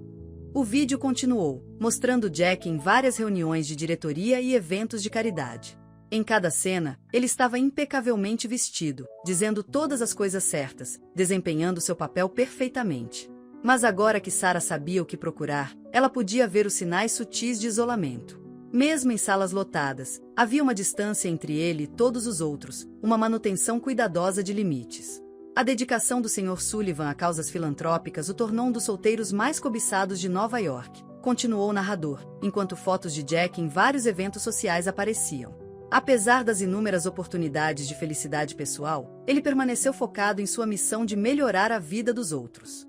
O vídeo continuou, mostrando Jack em várias reuniões de diretoria e eventos de caridade. Em cada cena, ele estava impecavelmente vestido, dizendo todas as coisas certas, desempenhando seu papel perfeitamente. Mas agora que Sarah sabia o que procurar, ela podia ver os sinais sutis de isolamento. Mesmo em salas lotadas, havia uma distância entre ele e todos os outros, uma manutenção cuidadosa de limites. A dedicação do Sr. Sullivan a causas filantrópicas o tornou um dos solteiros mais cobiçados de Nova York, continuou o narrador, enquanto fotos de Jack em vários eventos sociais apareciam. Apesar das inúmeras oportunidades de felicidade pessoal, ele permaneceu focado em sua missão de melhorar a vida dos outros.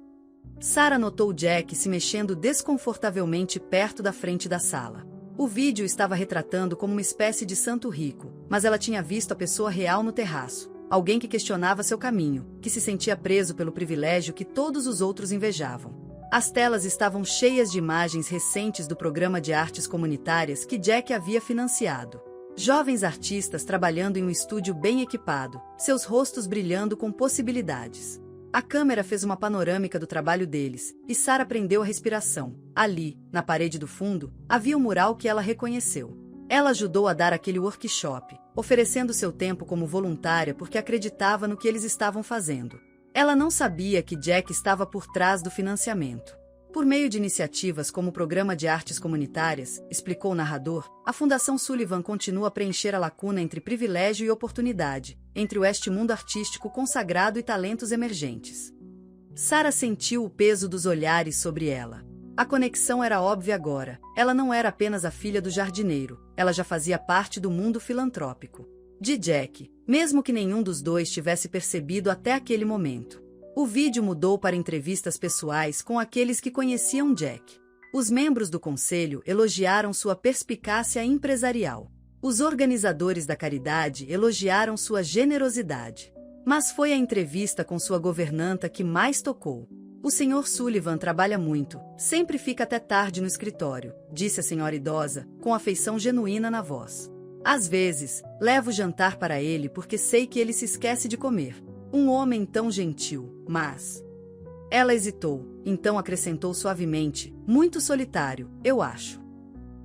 Sarah notou Jack se mexendo desconfortavelmente perto da frente da sala. O vídeo estava retratando como uma espécie de santo rico, mas ela tinha visto a pessoa real no terraço, alguém que questionava seu caminho, que se sentia preso pelo privilégio que todos os outros invejavam. As telas estavam cheias de imagens recentes do programa de artes comunitárias que Jack havia financiado. Jovens artistas trabalhando em um estúdio bem equipado, seus rostos brilhando com possibilidades. A câmera fez uma panorâmica do trabalho deles, e Sarah prendeu a respiração. Ali, na parede do fundo, havia um mural que ela reconheceu. Ela ajudou a dar aquele workshop, oferecendo seu tempo como voluntária porque acreditava no que eles estavam fazendo. Ela não sabia que Jack estava por trás do financiamento. Por meio de iniciativas como o Programa de Artes Comunitárias, explicou o narrador, a Fundação Sullivan continua a preencher a lacuna entre privilégio e oportunidade, entre o mundo artístico consagrado e talentos emergentes. Sarah sentiu o peso dos olhares sobre ela. A conexão era óbvia agora. Ela não era apenas a filha do jardineiro, ela já fazia parte do mundo filantrópico. De Jack, mesmo que nenhum dos dois tivesse percebido até aquele momento. O vídeo mudou para entrevistas pessoais com aqueles que conheciam Jack. Os membros do conselho elogiaram sua perspicácia empresarial. Os organizadores da caridade elogiaram sua generosidade. Mas foi a entrevista com sua governanta que mais tocou. O Sr. Sullivan trabalha muito, sempre fica até tarde no escritório, disse a senhora idosa, com afeição genuína na voz. Às vezes, levo o jantar para ele porque sei que ele se esquece de comer. Um homem tão gentil, mas... Ela hesitou, então acrescentou suavemente, muito solitário, eu acho.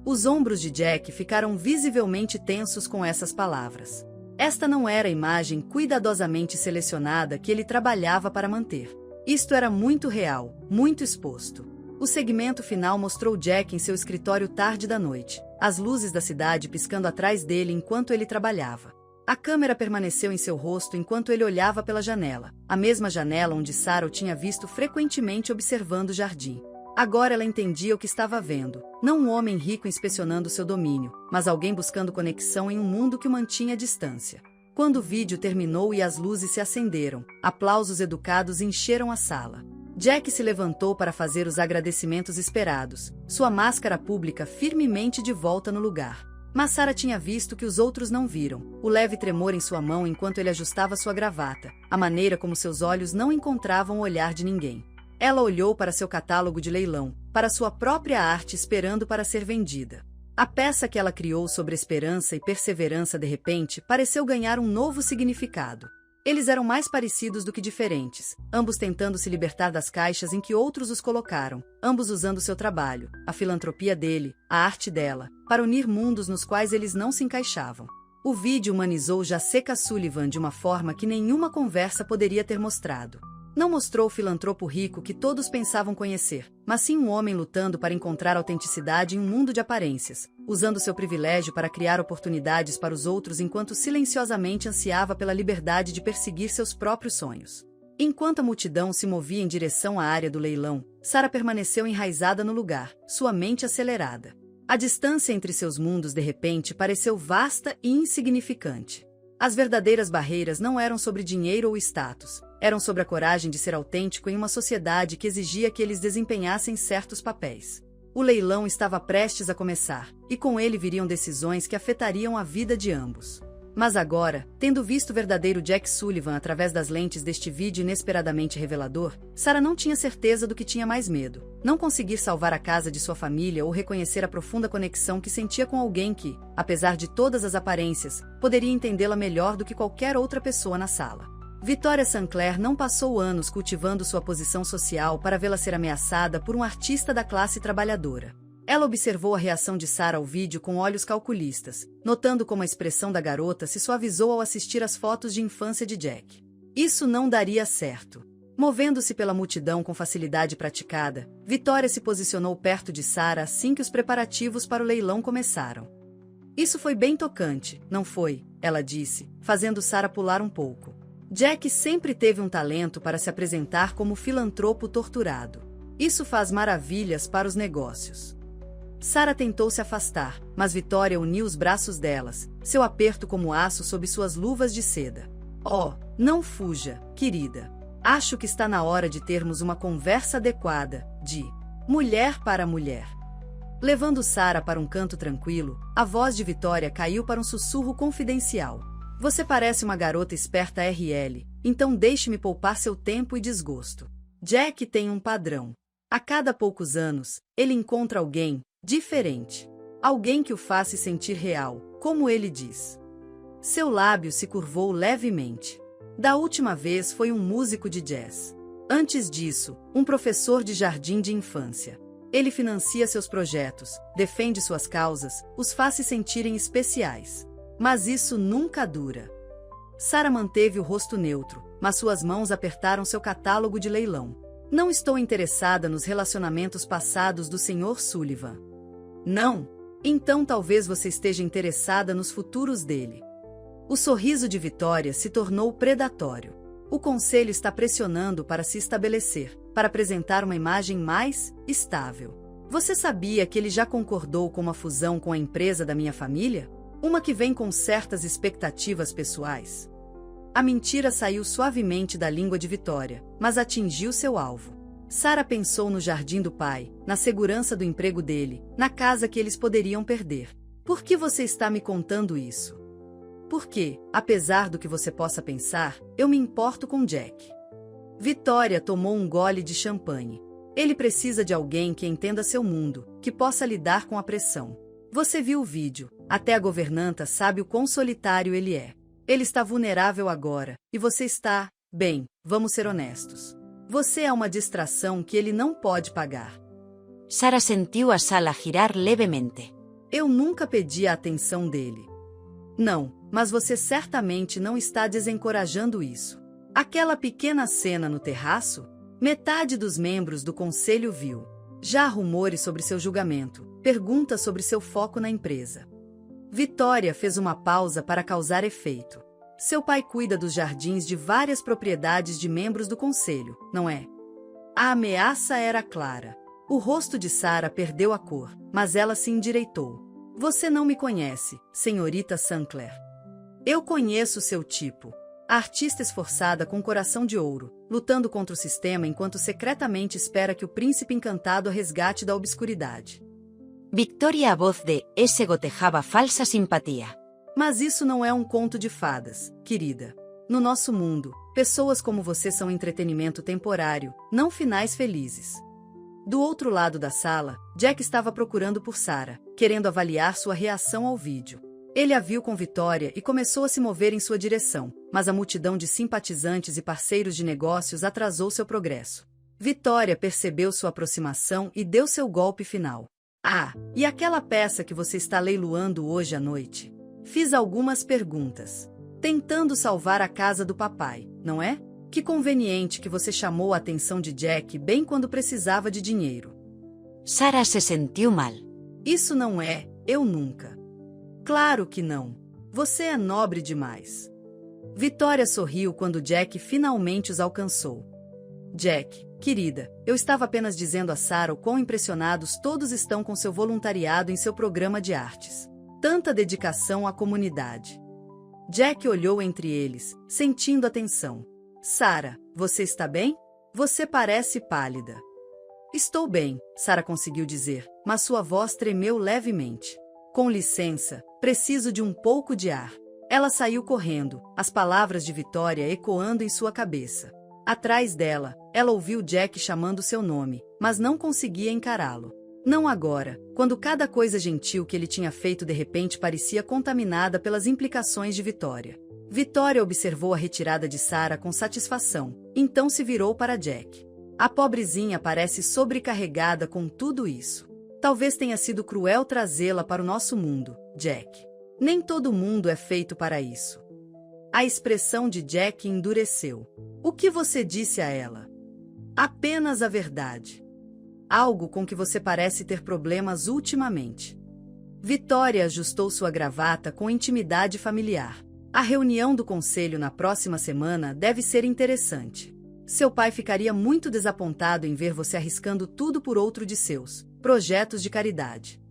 Os ombros de Jack ficaram visivelmente tensos com essas palavras. Esta não era a imagem cuidadosamente selecionada que ele trabalhava para manter. Isto era muito real, muito exposto. O segmento final mostrou Jack em seu escritório tarde da noite, as luzes da cidade piscando atrás dele enquanto ele trabalhava. A câmera permaneceu em seu rosto enquanto ele olhava pela janela, a mesma janela onde Sarah o tinha visto frequentemente observando o jardim. Agora ela entendia o que estava vendo, não um homem rico inspecionando seu domínio, mas alguém buscando conexão em um mundo que o mantinha à distância. Quando o vídeo terminou e as luzes se acenderam, aplausos educados encheram a sala. Jack se levantou para fazer os agradecimentos esperados, sua máscara pública firmemente de volta no lugar. Mas Sarah tinha visto que os outros não viram, o leve tremor em sua mão enquanto ele ajustava sua gravata, a maneira como seus olhos não encontravam o olhar de ninguém. Ela olhou para seu catálogo de leilão, para sua própria arte esperando para ser vendida. A peça que ela criou sobre esperança e perseverança de repente pareceu ganhar um novo significado. Eles eram mais parecidos do que diferentes, ambos tentando se libertar das caixas em que outros os colocaram, ambos usando seu trabalho, a filantropia dele, a arte dela, para unir mundos nos quais eles não se encaixavam. O vídeo humanizou Jessica Sullivan de uma forma que nenhuma conversa poderia ter mostrado. Não mostrou o filantropo rico que todos pensavam conhecer, mas sim um homem lutando para encontrar autenticidade em um mundo de aparências, usando seu privilégio para criar oportunidades para os outros enquanto silenciosamente ansiava pela liberdade de perseguir seus próprios sonhos. Enquanto a multidão se movia em direção à área do leilão, Sarah permaneceu enraizada no lugar, sua mente acelerada. A distância entre seus mundos de repente pareceu vasta e insignificante. As verdadeiras barreiras não eram sobre dinheiro ou status, eram sobre a coragem de ser autêntico em uma sociedade que exigia que eles desempenhassem certos papéis. O leilão estava prestes a começar, e com ele viriam decisões que afetariam a vida de ambos. Mas agora, tendo visto o verdadeiro Jack Sullivan através das lentes deste vídeo inesperadamente revelador, Sarah não tinha certeza do que tinha mais medo: não conseguir salvar a casa de sua família ou reconhecer a profunda conexão que sentia com alguém que, apesar de todas as aparências, poderia entendê-la melhor do que qualquer outra pessoa na sala. Victoria Sinclair não passou anos cultivando sua posição social para vê-la ser ameaçada por um artista da classe trabalhadora. Ela observou a reação de Sarah ao vídeo com olhos calculistas, notando como a expressão da garota se suavizou ao assistir às fotos de infância de Jack. Isso não daria certo. Movendo-se pela multidão com facilidade praticada, Victoria se posicionou perto de Sarah assim que os preparativos para o leilão começaram. Isso foi bem tocante, não foi? Ela disse, fazendo Sarah pular um pouco. Jack sempre teve um talento para se apresentar como filantropo torturado. Isso faz maravilhas para os negócios. Sarah tentou se afastar, mas Victoria uniu os braços delas, seu aperto como aço sob suas luvas de seda. Oh, não fuja, querida. Acho que está na hora de termos uma conversa adequada, de mulher para mulher. Levando Sarah para um canto tranquilo, a voz de Victoria caiu para um sussurro confidencial. Você parece uma garota esperta RL, então deixe-me poupar seu tempo e desgosto. Jack tem um padrão. A cada poucos anos, ele encontra alguém diferente. Alguém que o faça sentir real, como ele diz. Seu lábio se curvou levemente. Da última vez foi um músico de jazz. Antes disso, um professor de jardim de infância. Ele financia seus projetos, defende suas causas, os faz se sentirem especiais. Mas isso nunca dura. Sarah manteve o rosto neutro, mas suas mãos apertaram seu catálogo de leilão. Não estou interessada nos relacionamentos passados do Sr. Sullivan. Não? Então talvez você esteja interessada nos futuros dele. O sorriso de Victoria se tornou predatório. O conselho está pressionando para se estabelecer, para apresentar uma imagem mais estável. Você sabia que ele já concordou com uma fusão com a empresa da minha família? Uma que vem com certas expectativas pessoais. A mentira saiu suavemente da língua de Victoria, mas atingiu seu alvo. Sarah pensou no jardim do pai, na segurança do emprego dele, na casa que eles poderiam perder. Por que você está me contando isso? Porque, apesar do que você possa pensar, eu me importo com Jack. Victoria tomou um gole de champanhe. Ele precisa de alguém que entenda seu mundo, que possa lidar com a pressão. Você viu o vídeo, até a governanta sabe o quão solitário ele é. Ele está vulnerável agora, e você está, bem, vamos ser honestos. Você é uma distração que ele não pode pagar. Sarah sentiu a sala girar levemente. Eu nunca pedi a atenção dele. Não, mas você certamente não está desencorajando isso. Aquela pequena cena no terraço, metade dos membros do conselho viu. Já há rumores sobre seu julgamento, perguntas sobre seu foco na empresa. Victoria fez uma pausa para causar efeito. Seu pai cuida dos jardins de várias propriedades de membros do conselho, não é? A ameaça era clara. O rosto de Sarah perdeu a cor, mas ela se endireitou. Você não me conhece, senhorita Sinclair. Eu conheço seu tipo. A artista esforçada com coração de ouro, lutando contra o sistema enquanto secretamente espera que o príncipe encantado a resgate da obscuridade. Victoria, a voz de esse gotejava falsa simpatia. Mas isso não é um conto de fadas, querida. No nosso mundo, pessoas como você são entretenimento temporário, não finais felizes. Do outro lado da sala, Jack estava procurando por Sarah, querendo avaliar sua reação ao vídeo. Ele a viu com Vitória e começou a se mover em sua direção, mas a multidão de simpatizantes e parceiros de negócios atrasou seu progresso. Vitória percebeu sua aproximação e deu seu golpe final. Ah, e aquela peça que você está leiloando hoje à noite? Fiz algumas perguntas. Tentando salvar a casa do papai, não é? Que conveniente que você chamou a atenção de Jack bem quando precisava de dinheiro. Sarah se sentiu mal. Isso não é, eu nunca. Claro que não. Você é nobre demais. Vitória sorriu quando Jack finalmente os alcançou. Jack, querida, eu estava apenas dizendo a Sarah o quão impressionados todos estão com seu voluntariado em seu programa de artes. Tanta dedicação à comunidade. Jack olhou entre eles, sentindo a tensão. Sarah, você está bem? Você parece pálida. Estou bem, Sarah conseguiu dizer, mas sua voz tremeu levemente. Com licença, preciso de um pouco de ar. Ela saiu correndo, as palavras de Vitória ecoando em sua cabeça. Atrás dela, ela ouviu Jack chamando seu nome, mas não conseguia encará-lo. Não agora, quando cada coisa gentil que ele tinha feito de repente parecia contaminada pelas implicações de Vitória. Vitória observou a retirada de Sarah com satisfação, então se virou para Jack. A pobrezinha parece sobrecarregada com tudo isso. Talvez tenha sido cruel trazê-la para o nosso mundo, Jack. Nem todo mundo é feito para isso. A expressão de Jack endureceu. O que você disse a ela? Apenas a verdade. Algo com que você parece ter problemas ultimamente. Vitória ajustou sua gravata com intimidade familiar. A reunião do conselho na próxima semana deve ser interessante. Seu pai ficaria muito desapontado em ver você arriscando tudo por outro de seus projetos de caridade.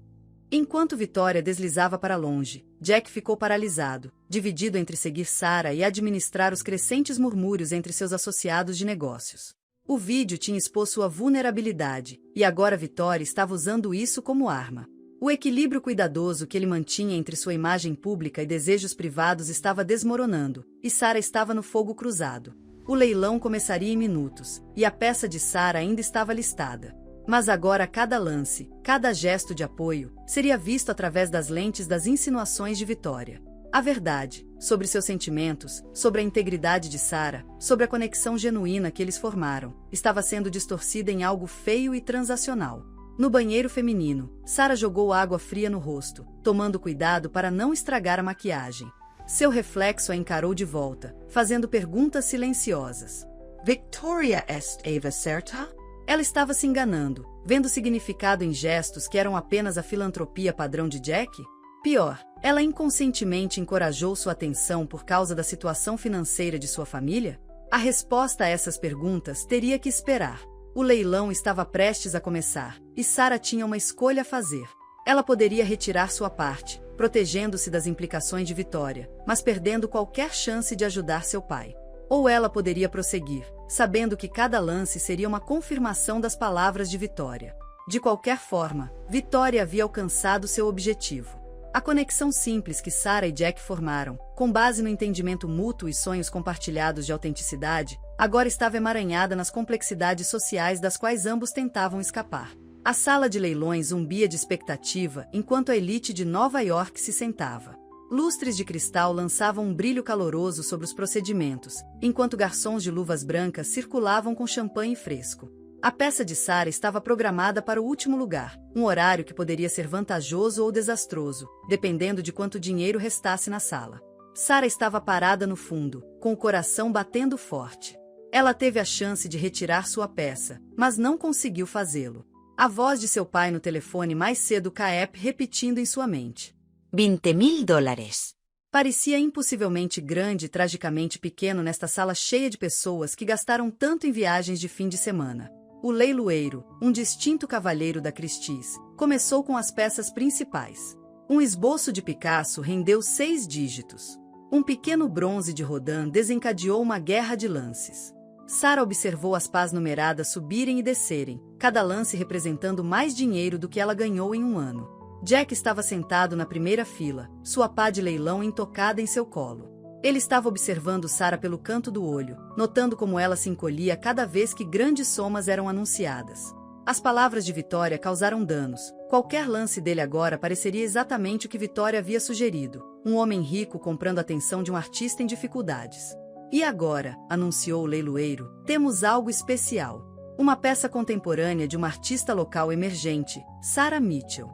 Enquanto Vitória deslizava para longe, Jack ficou paralisado, dividido entre seguir Sarah e administrar os crescentes murmúrios entre seus associados de negócios. O vídeo tinha exposto sua vulnerabilidade, e agora Vitória estava usando isso como arma. O equilíbrio cuidadoso que ele mantinha entre sua imagem pública e desejos privados estava desmoronando, e Sarah estava no fogo cruzado. O leilão começaria em minutos, e a peça de Sarah ainda estava listada. Mas agora cada lance, cada gesto de apoio, seria visto através das lentes das insinuações de Vitória. A verdade, sobre seus sentimentos, sobre a integridade de Sarah, sobre a conexão genuína que eles formaram, estava sendo distorcida em algo feio e transacional. No banheiro feminino, Sarah jogou água fria no rosto, tomando cuidado para não estragar a maquiagem. Seu reflexo a encarou de volta, fazendo perguntas silenciosas. Victoria est Eva certa? Ela estava se enganando, vendo significado em gestos que eram apenas a filantropia padrão de Jack? Pior, ela inconscientemente encorajou sua atenção por causa da situação financeira de sua família? A resposta a essas perguntas teria que esperar. O leilão estava prestes a começar, e Sarah tinha uma escolha a fazer. Ela poderia retirar sua parte, protegendo-se das implicações de Vitória, mas perdendo qualquer chance de ajudar seu pai. Ou ela poderia prosseguir, sabendo que cada lance seria uma confirmação das palavras de Vitória. De qualquer forma, Vitória havia alcançado seu objetivo. A conexão simples que Sarah e Jack formaram, com base no entendimento mútuo e sonhos compartilhados de autenticidade, agora estava emaranhada nas complexidades sociais das quais ambos tentavam escapar. A sala de leilões zumbia de expectativa enquanto a elite de Nova York se sentava. Lustres de cristal lançavam um brilho caloroso sobre os procedimentos, enquanto garçons de luvas brancas circulavam com champanhe fresco. A peça de Sarah estava programada para o último lugar, um horário que poderia ser vantajoso ou desastroso, dependendo de quanto dinheiro restasse na sala. Sarah estava parada no fundo, com o coração batendo forte. Ela teve a chance de retirar sua peça, mas não conseguiu fazê-lo. A voz de seu pai no telefone mais cedo caep repetindo em sua mente. $20,000. Parecia impossivelmente grande e tragicamente pequeno nesta sala cheia de pessoas que gastaram tanto em viagens de fim de semana. O leiloeiro, um distinto cavalheiro da Christie's, começou com as peças principais. Um esboço de Picasso rendeu 6 dígitos. Um pequeno bronze de Rodin desencadeou uma guerra de lances. Sarah observou as pás numeradas subirem e descerem, cada lance representando mais dinheiro do que ela ganhou em um ano. Jack estava sentado na primeira fila, sua pá de leilão intocada em seu colo. Ele estava observando Sarah pelo canto do olho, notando como ela se encolhia cada vez que grandes somas eram anunciadas. As palavras de Vitória causaram danos. Qualquer lance dele agora pareceria exatamente o que Vitória havia sugerido. Um homem rico comprando a atenção de um artista em dificuldades. E agora, anunciou o leiloeiro, temos algo especial. Uma peça contemporânea de uma artista local emergente, Sarah Mitchell.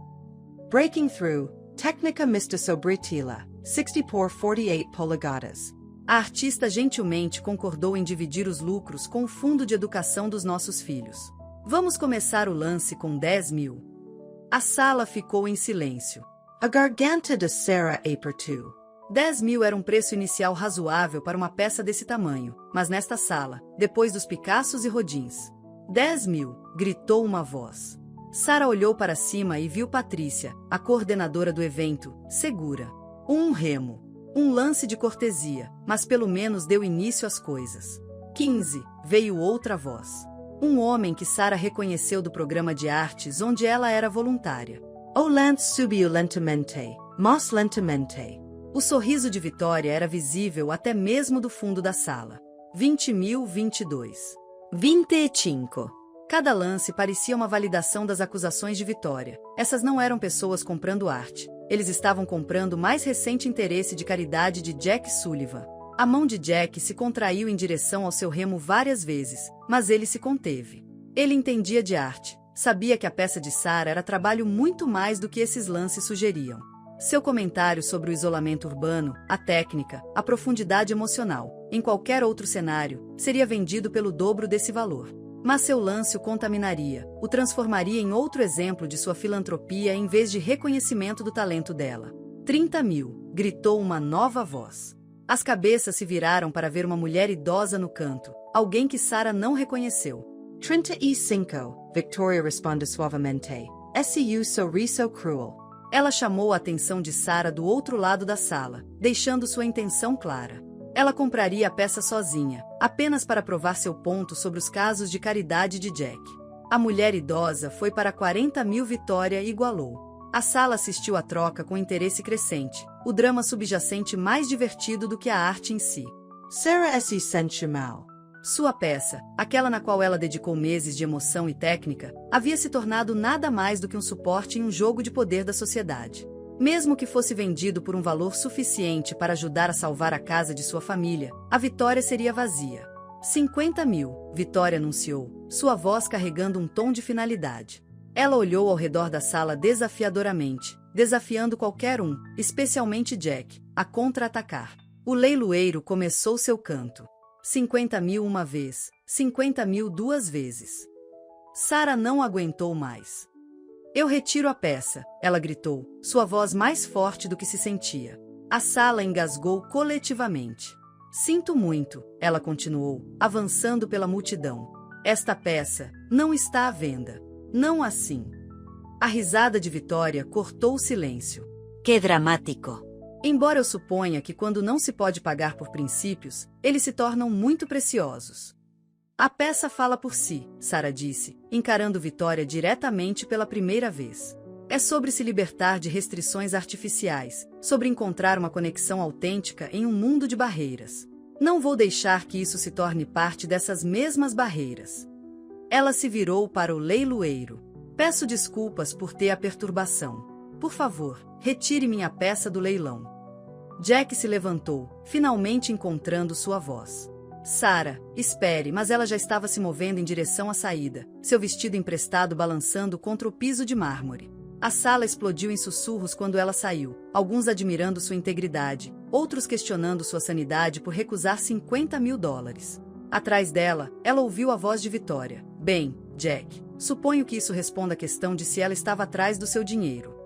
Breaking through, Technica Mista Sobritila, 60 por 48 polegadas. A artista gentilmente concordou em dividir os lucros com o fundo de educação dos nossos filhos. Vamos começar o lance com 10.000. A sala ficou em silêncio. A garganta de Sarah Apertu. 10.000 era um preço inicial razoável para uma peça desse tamanho, mas nesta sala, depois dos Picassos e Rodins. 10.000, gritou uma voz. Sarah olhou para cima e viu Patrícia, a coordenadora do evento, segura. Um remo. Um lance de cortesia, mas pelo menos deu início às coisas. 15, veio outra voz. Um homem que Sarah reconheceu do programa de artes onde ela era voluntária. O lance subiu lentamente, mas lentamente. O sorriso de Vitória era visível até mesmo do fundo da sala. 20.022. 25. Cada lance parecia uma validação das acusações de Vitória. Essas não eram pessoas comprando arte. Eles estavam comprando o mais recente interesse de caridade de Jack Sullivan. A mão de Jack se contraiu em direção ao seu remo várias vezes, mas ele se conteve. Ele entendia de arte, sabia que a peça de Sarah era trabalho muito mais do que esses lances sugeriam. Seu comentário sobre o isolamento urbano, a técnica, a profundidade emocional, em qualquer outro cenário, seria vendido pelo dobro desse valor. Mas seu lance o contaminaria, o transformaria em outro exemplo de sua filantropia em vez de reconhecimento do talento dela. 30.000, gritou uma nova voz. As cabeças se viraram para ver uma mulher idosa no canto, alguém que Sarah não reconheceu. 35, Victoria responde suavemente. Esse sorriso cruel. Ela chamou a atenção de Sarah do outro lado da sala, deixando sua intenção clara. Ela compraria a peça sozinha, apenas para provar seu ponto sobre os casos de caridade de Jack. A mulher idosa foi para 40.000. Vitória igualou. A sala assistiu à troca com interesse crescente, o drama subjacente mais divertido do que a arte em si. Sarah se sente mal. Sua peça, aquela na qual ela dedicou meses de emoção e técnica, havia se tornado nada mais do que um suporte em um jogo de poder da sociedade. Mesmo que fosse vendido por um valor suficiente para ajudar a salvar a casa de sua família, a Vitória seria vazia. 50.000, Vitória anunciou, sua voz carregando um tom de finalidade. Ela olhou ao redor da sala desafiadoramente, desafiando qualquer um, especialmente Jack, a contra-atacar. O leiloeiro começou seu canto. 50.000 uma vez, 50.000 duas vezes. Sarah não aguentou mais. Eu retiro a peça, ela gritou, sua voz mais forte do que se sentia. A sala engasgou coletivamente. Sinto muito, ela continuou, avançando pela multidão. Esta peça não está à venda. Não assim. A risada de Vitória cortou o silêncio. Que dramático. Embora eu suponha que quando não se pode pagar por princípios, eles se tornam muito preciosos. A peça fala por si, Sarah disse, encarando Vitória diretamente pela primeira vez. É sobre se libertar de restrições artificiais, sobre encontrar uma conexão autêntica em um mundo de barreiras. Não vou deixar que isso se torne parte dessas mesmas barreiras. Ela se virou para o leiloeiro. Peço desculpas por ter a perturbação. Por favor, retire minha peça do leilão. Jack se levantou, finalmente encontrando sua voz. Sarah, espere, mas ela já estava se movendo em direção à saída, seu vestido emprestado balançando contra o piso de mármore. A sala explodiu em sussurros quando ela saiu, alguns admirando sua integridade, outros questionando sua sanidade por recusar $50.000. Atrás dela, ela ouviu a voz de Vitória. Bem, Jack, suponho que isso responda à questão de se ela estava atrás do seu dinheiro.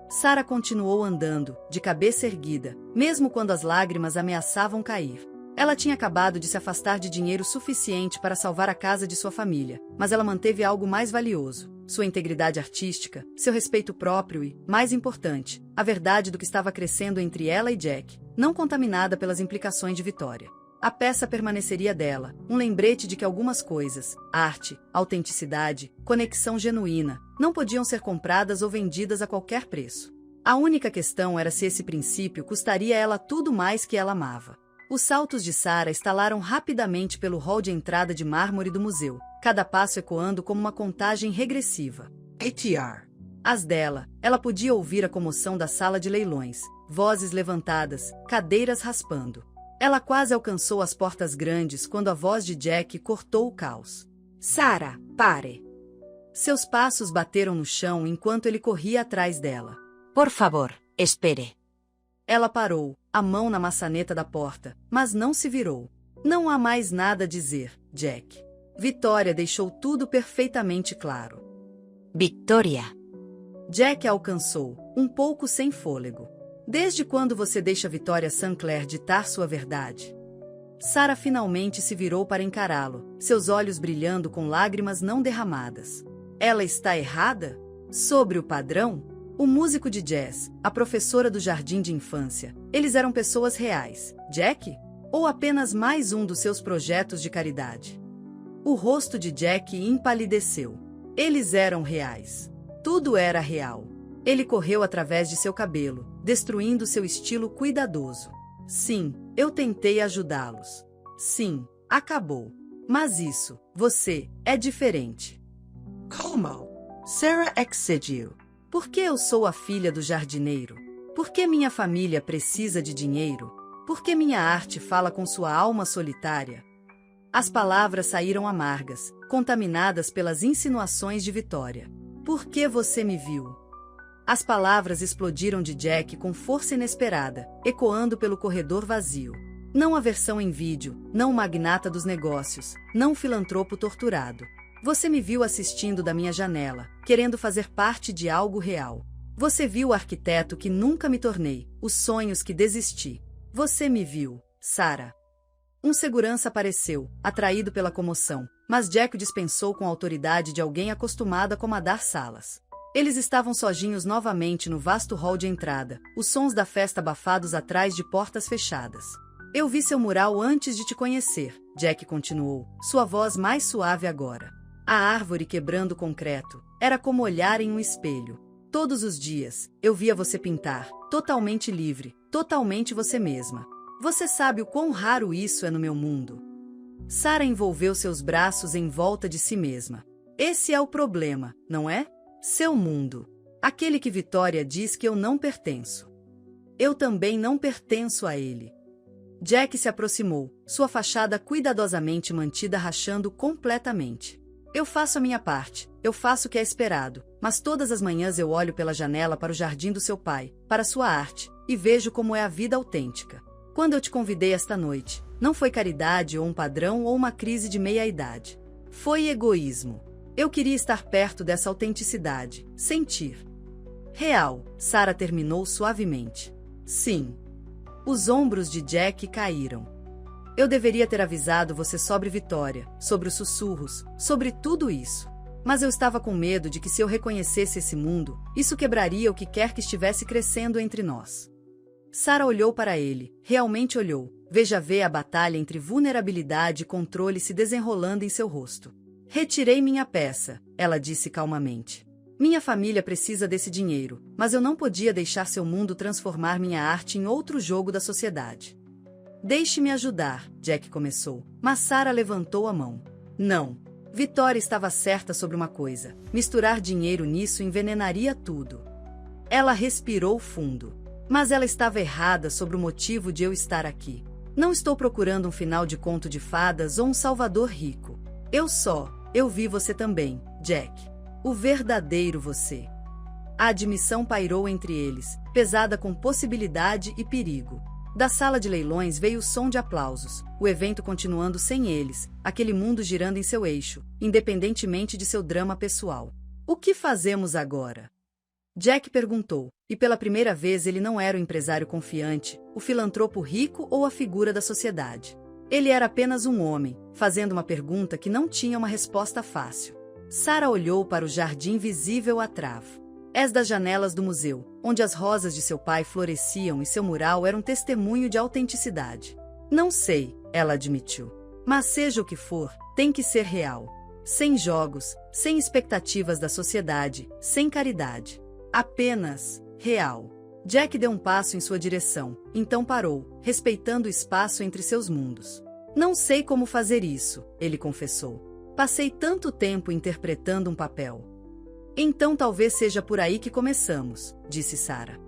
Sarah continuou andando, de cabeça erguida, mesmo quando as lágrimas ameaçavam cair. Ela tinha acabado de se afastar de dinheiro suficiente para salvar a casa de sua família, mas ela manteve algo mais valioso, sua integridade artística, seu respeito próprio e, mais importante, a verdade do que estava crescendo entre ela e Jack, não contaminada pelas implicações de Vitória. A peça permaneceria dela, um lembrete de que algumas coisas, arte, autenticidade, conexão genuína, não podiam ser compradas ou vendidas a qualquer preço. A única questão era se esse princípio custaria a ela tudo mais que ela amava. Os saltos de Sarah estalaram rapidamente pelo hall de entrada de mármore do museu, cada passo ecoando como uma contagem regressiva. ATR. As dela, ela podia ouvir a comoção da sala de leilões, vozes levantadas, cadeiras raspando. Ela quase alcançou as portas grandes quando a voz de Jack cortou o caos. Sarah, pare. Seus passos bateram no chão enquanto ele corria atrás dela. Por favor, espere. Ela parou, a mão na maçaneta da porta, mas não se virou. Não há mais nada a dizer, Jack. Vitória deixou tudo perfeitamente claro. Victoria. Jack a alcançou, um pouco sem fôlego. Desde quando você deixa Vitória Sinclair ditar sua verdade? Sarah finalmente se virou para encará-lo, seus olhos brilhando com lágrimas não derramadas. Ela está errada? Sobre o padrão? O músico de jazz, a professora do jardim de infância, eles eram pessoas reais, Jack? Ou apenas mais um dos seus projetos de caridade? O rosto de Jack empalideceu. Eles eram reais. Tudo era real. Ele correu através de seu cabelo, destruindo seu estilo cuidadoso. Sim, eu tentei ajudá-los. Sim, acabou. Mas isso, você, é diferente. Como? Sarah exigiu. Por que eu sou a filha do jardineiro? Por que minha família precisa de dinheiro? Por que minha arte fala com sua alma solitária? As palavras saíram amargas, contaminadas pelas insinuações de Vitória. Por que você me viu? As palavras explodiram de Jack com força inesperada, ecoando pelo corredor vazio. Não a versão em vídeo, não o magnata dos negócios, não o filantropo torturado. Você me viu assistindo da minha janela, querendo fazer parte de algo real. Você viu o arquiteto que nunca me tornei, os sonhos que desisti. Você me viu, Sarah. Um segurança apareceu, atraído pela comoção, mas Jack o dispensou com a autoridade de alguém acostumado a comandar salas. Eles estavam sozinhos novamente no vasto hall de entrada, os sons da festa abafados atrás de portas fechadas. Eu vi seu mural antes de te conhecer, Jack continuou, sua voz mais suave agora. A árvore quebrando o concreto, era como olhar em um espelho. Todos os dias, eu via você pintar, totalmente livre, totalmente você mesma. Você sabe o quão raro isso é no meu mundo. Sarah envolveu seus braços em volta de si mesma. Esse é o problema, não é? Seu mundo. Aquele que Vitória diz que eu não pertenço. Eu também não pertenço a ele. Jack se aproximou, sua fachada cuidadosamente mantida rachando completamente. Eu faço a minha parte, eu faço o que é esperado, mas todas as manhãs eu olho pela janela para o jardim do seu pai, para sua arte, e vejo como é a vida autêntica. Quando eu te convidei esta noite, não foi caridade ou um padrão ou uma crise de meia-idade. Foi egoísmo. Eu queria estar perto dessa autenticidade, sentir. Real, Sarah terminou suavemente. Sim. Os ombros de Jack caíram. Eu deveria ter avisado você sobre Vitória, sobre os sussurros, sobre tudo isso. Mas eu estava com medo de que se eu reconhecesse esse mundo, isso quebraria o que quer que estivesse crescendo entre nós. Sarah olhou para ele, realmente olhou. Veja a batalha entre vulnerabilidade e controle se desenrolando em seu rosto. Retirei minha peça, ela disse calmamente. Minha família precisa desse dinheiro, mas eu não podia deixar seu mundo transformar minha arte em outro jogo da sociedade. Deixe-me ajudar, Jack começou, mas Sarah levantou a mão. Não. Vitória estava certa sobre uma coisa, misturar dinheiro nisso envenenaria tudo. Ela respirou fundo. Mas ela estava errada sobre o motivo de eu estar aqui. Não estou procurando um final de conto de fadas ou um salvador rico. Eu vi você também, Jack. O verdadeiro você. A admissão pairou entre eles, pesada com possibilidade e perigo. Da sala de leilões veio o som de aplausos, o evento continuando sem eles, aquele mundo girando em seu eixo, independentemente de seu drama pessoal. O que fazemos agora? Jack perguntou, e pela primeira vez ele não era o empresário confiante, o filantropo rico ou a figura da sociedade. Ele era apenas um homem, fazendo uma pergunta que não tinha uma resposta fácil. Sarah olhou para o jardim visível a travo. És das janelas do museu, onde as rosas de seu pai floresciam e seu mural era um testemunho de autenticidade. Não sei, ela admitiu. Mas seja o que for, tem que ser real. Sem jogos, sem expectativas da sociedade, sem caridade. Apenas real. Jack deu um passo em sua direção, então parou, respeitando o espaço entre seus mundos. Não sei como fazer isso, ele confessou. Passei tanto tempo interpretando um papel. Então talvez seja por aí que começamos, disse Sarah.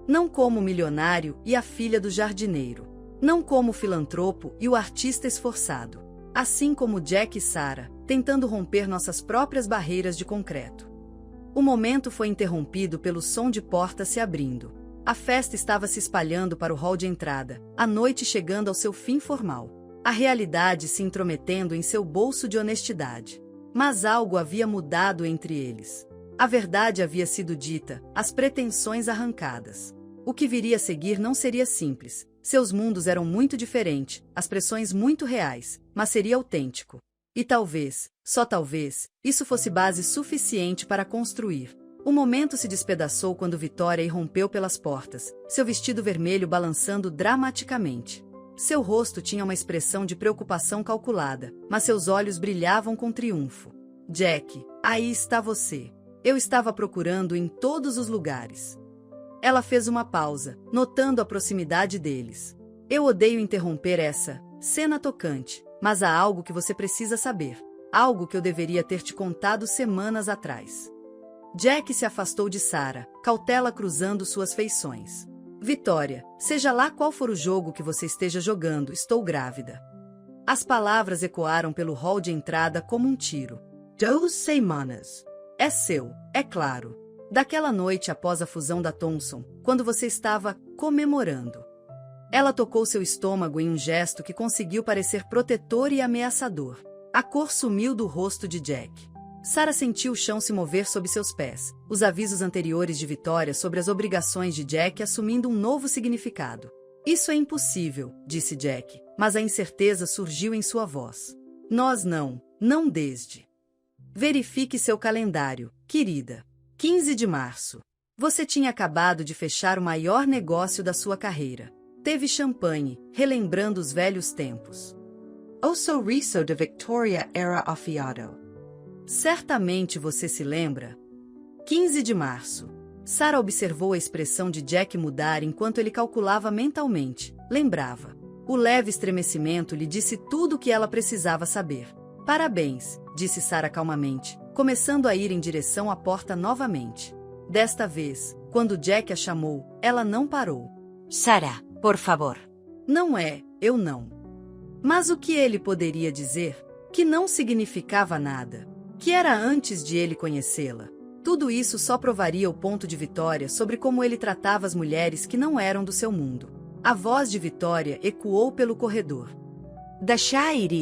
Não como o milionário e a filha do jardineiro. Não como o filantropo e o artista esforçado. Assim como Jack e Sarah, tentando romper nossas próprias barreiras de concreto. O momento foi interrompido pelo som de portas se abrindo. A festa estava se espalhando para o hall de entrada, a noite chegando ao seu fim formal. A realidade se intrometendo em seu bolso de honestidade. Mas algo havia mudado entre eles. A verdade havia sido dita, as pretensões arrancadas. O que viria a seguir não seria simples. Seus mundos eram muito diferentes, as pressões muito reais, mas seria autêntico. E talvez, só talvez, isso fosse base suficiente para construir. O momento se despedaçou quando Victoria irrompeu pelas portas, seu vestido vermelho balançando dramaticamente. Seu rosto tinha uma expressão de preocupação calculada, mas seus olhos brilhavam com triunfo. Jack, aí está você. Eu estava procurando em todos os lugares. Ela fez uma pausa, notando a proximidade deles. Eu odeio interromper essa cena tocante, mas há algo que você precisa saber. Algo que eu deveria ter te contado semanas atrás. Jack se afastou de Sarah, cautela cruzando suas feições. Victoria, seja lá qual for o jogo que você esteja jogando, estou grávida. As palavras ecoaram pelo hall de entrada como um tiro. 2 semanas. É seu, é claro. Daquela noite após a fusão da Thomson, quando você estava comemorando. Ela tocou seu estômago em um gesto que conseguiu parecer protetor e ameaçador. A cor sumiu do rosto de Jack. Sarah sentiu o chão se mover sob seus pés, os avisos anteriores de Victoria sobre as obrigações de Jack assumindo um novo significado. Isso é impossível, disse Jack, mas a incerteza surgiu em sua voz. Nós não desde. Verifique seu calendário, querida. 15 de março. Você tinha acabado de fechar o maior negócio da sua carreira. Teve champanhe, relembrando os velhos tempos. O sorriso de Victoria era afiado. Certamente você se lembra. 15 de março. Sarah observou a expressão de Jack mudar enquanto ele calculava mentalmente. Lembrava. O leve estremecimento lhe disse tudo o que ela precisava saber. Parabéns, disse Sarah calmamente, começando a ir em direção à porta novamente. Desta vez, quando Jack a chamou, ela não parou. Sarah, por favor. Não é, eu não. Mas o que ele poderia dizer? Que não significava nada. Que era antes de ele conhecê-la. Tudo isso só provaria o ponto de Victoria sobre como ele tratava as mulheres que não eram do seu mundo. A voz de Victoria ecoou pelo corredor. Deixa ir,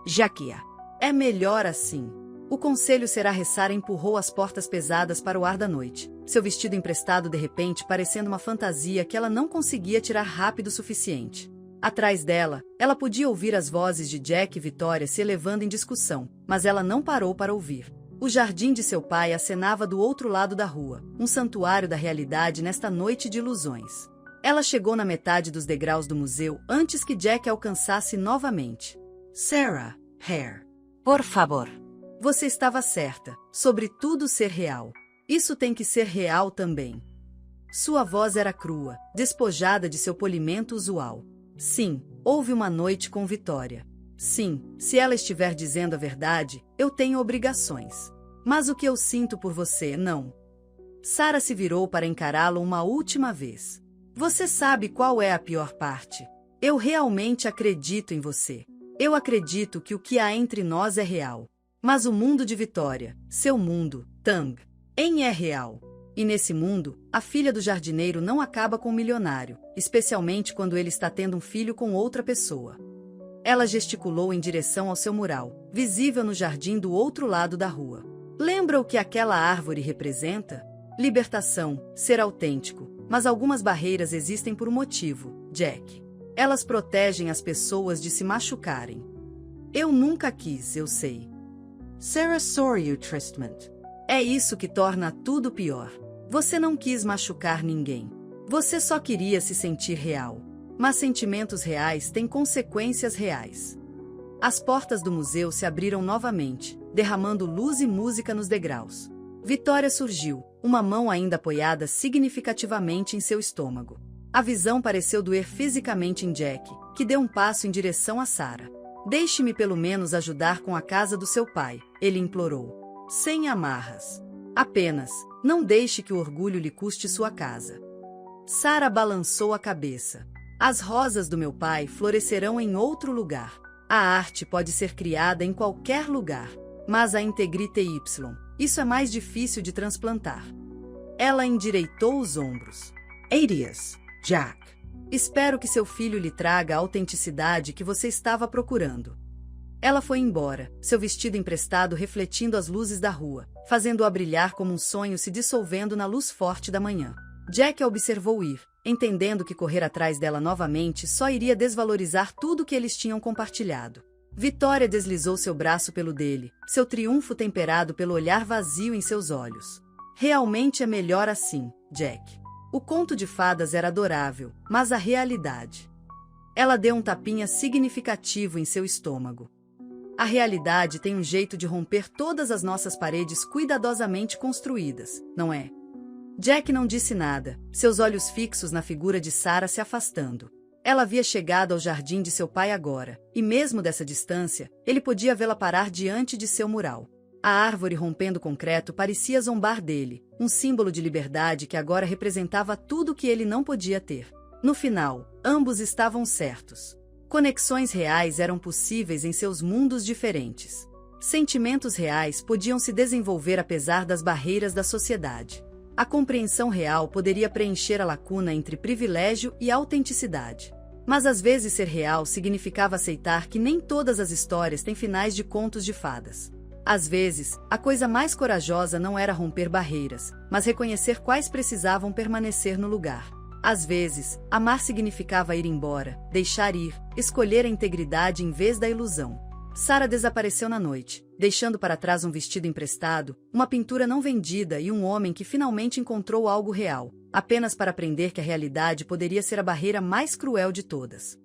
Jackia. É melhor assim. O conselho Será empurrou as portas pesadas para o ar da noite, seu vestido emprestado de repente parecendo uma fantasia que ela não conseguia tirar rápido o suficiente. Atrás dela, ela podia ouvir as vozes de Jack e Victoria se elevando em discussão, mas ela não parou para ouvir. O jardim de seu pai acenava do outro lado da rua, um santuário da realidade nesta noite de ilusões. Ela chegou na metade dos degraus do museu antes que Jack a alcançasse novamente. Sarah, Hare. Por favor. Você estava certa, sobre tudo ser real. Isso tem que ser real também. Sua voz era crua, despojada de seu polimento usual. Sim, houve uma noite com Victoria. Sim, se ela estiver dizendo a verdade, eu tenho obrigações. Mas o que eu sinto por você, não. Sarah se virou para encará-lo uma última vez. Você sabe qual é a pior parte? Eu realmente acredito em você. Eu acredito que o que há entre nós é real. Mas o mundo de Victoria, seu mundo, também é real. E nesse mundo, a filha do jardineiro não acaba com o milionário, especialmente quando ele está tendo um filho com outra pessoa. Ela gesticulou em direção ao seu mural, visível no jardim do outro lado da rua. Lembra o que aquela árvore representa? Libertação, ser autêntico, mas algumas barreiras existem por um motivo, Jack. Elas protegem as pessoas de se machucarem. Eu nunca quis, eu sei. Sarah sorry, Tristman. É isso que torna tudo pior. Você não quis machucar ninguém. Você só queria se sentir real. Mas sentimentos reais têm consequências reais. As portas do museu se abriram novamente, derramando luz e música nos degraus. Vitória surgiu, uma mão ainda apoiada significativamente em seu estômago. A visão pareceu doer fisicamente em Jack, que deu um passo em direção a Sarah. Deixe-me pelo menos ajudar com a casa do seu pai, ele implorou. Sem amarras. Apenas, não deixe que o orgulho lhe custe sua casa. Sarah balançou a cabeça. As rosas do meu pai florescerão em outro lugar. A arte pode ser criada em qualquer lugar, mas a Integrity Y, isso é mais difícil de transplantar. Ela endireitou os ombros. Adios, Jack. Espero que seu filho lhe traga a autenticidade que você estava procurando. Ela foi embora, seu vestido emprestado refletindo as luzes da rua, fazendo-a brilhar como um sonho se dissolvendo na luz forte da manhã. Jack a observou ir, entendendo que correr atrás dela novamente só iria desvalorizar tudo que eles tinham compartilhado. Vitória deslizou seu braço pelo dele, seu triunfo temperado pelo olhar vazio em seus olhos. Realmente é melhor assim, Jack. O conto de fadas era adorável, mas a realidade... Ela deu um tapinha significativo em seu estômago. A realidade tem um jeito de romper todas as nossas paredes cuidadosamente construídas, não é? Jack não disse nada, seus olhos fixos na figura de Sarah se afastando. Ela havia chegado ao jardim de seu pai agora, e mesmo dessa distância, ele podia vê-la parar diante de seu mural. A árvore rompendo concreto parecia zombar dele, um símbolo de liberdade que agora representava tudo o que ele não podia ter. No final, ambos estavam certos. Conexões reais eram possíveis em seus mundos diferentes. Sentimentos reais podiam se desenvolver apesar das barreiras da sociedade. A compreensão real poderia preencher a lacuna entre privilégio e autenticidade. Mas às vezes ser real significava aceitar que nem todas as histórias têm finais de contos de fadas. Às vezes, a coisa mais corajosa não era romper barreiras, mas reconhecer quais precisavam permanecer no lugar. Às vezes, amar significava ir embora, deixar ir, escolher a integridade em vez da ilusão. Sarah desapareceu na noite, deixando para trás um vestido emprestado, uma pintura não vendida e um homem que finalmente encontrou algo real, apenas para aprender que a realidade poderia ser a barreira mais cruel de todas.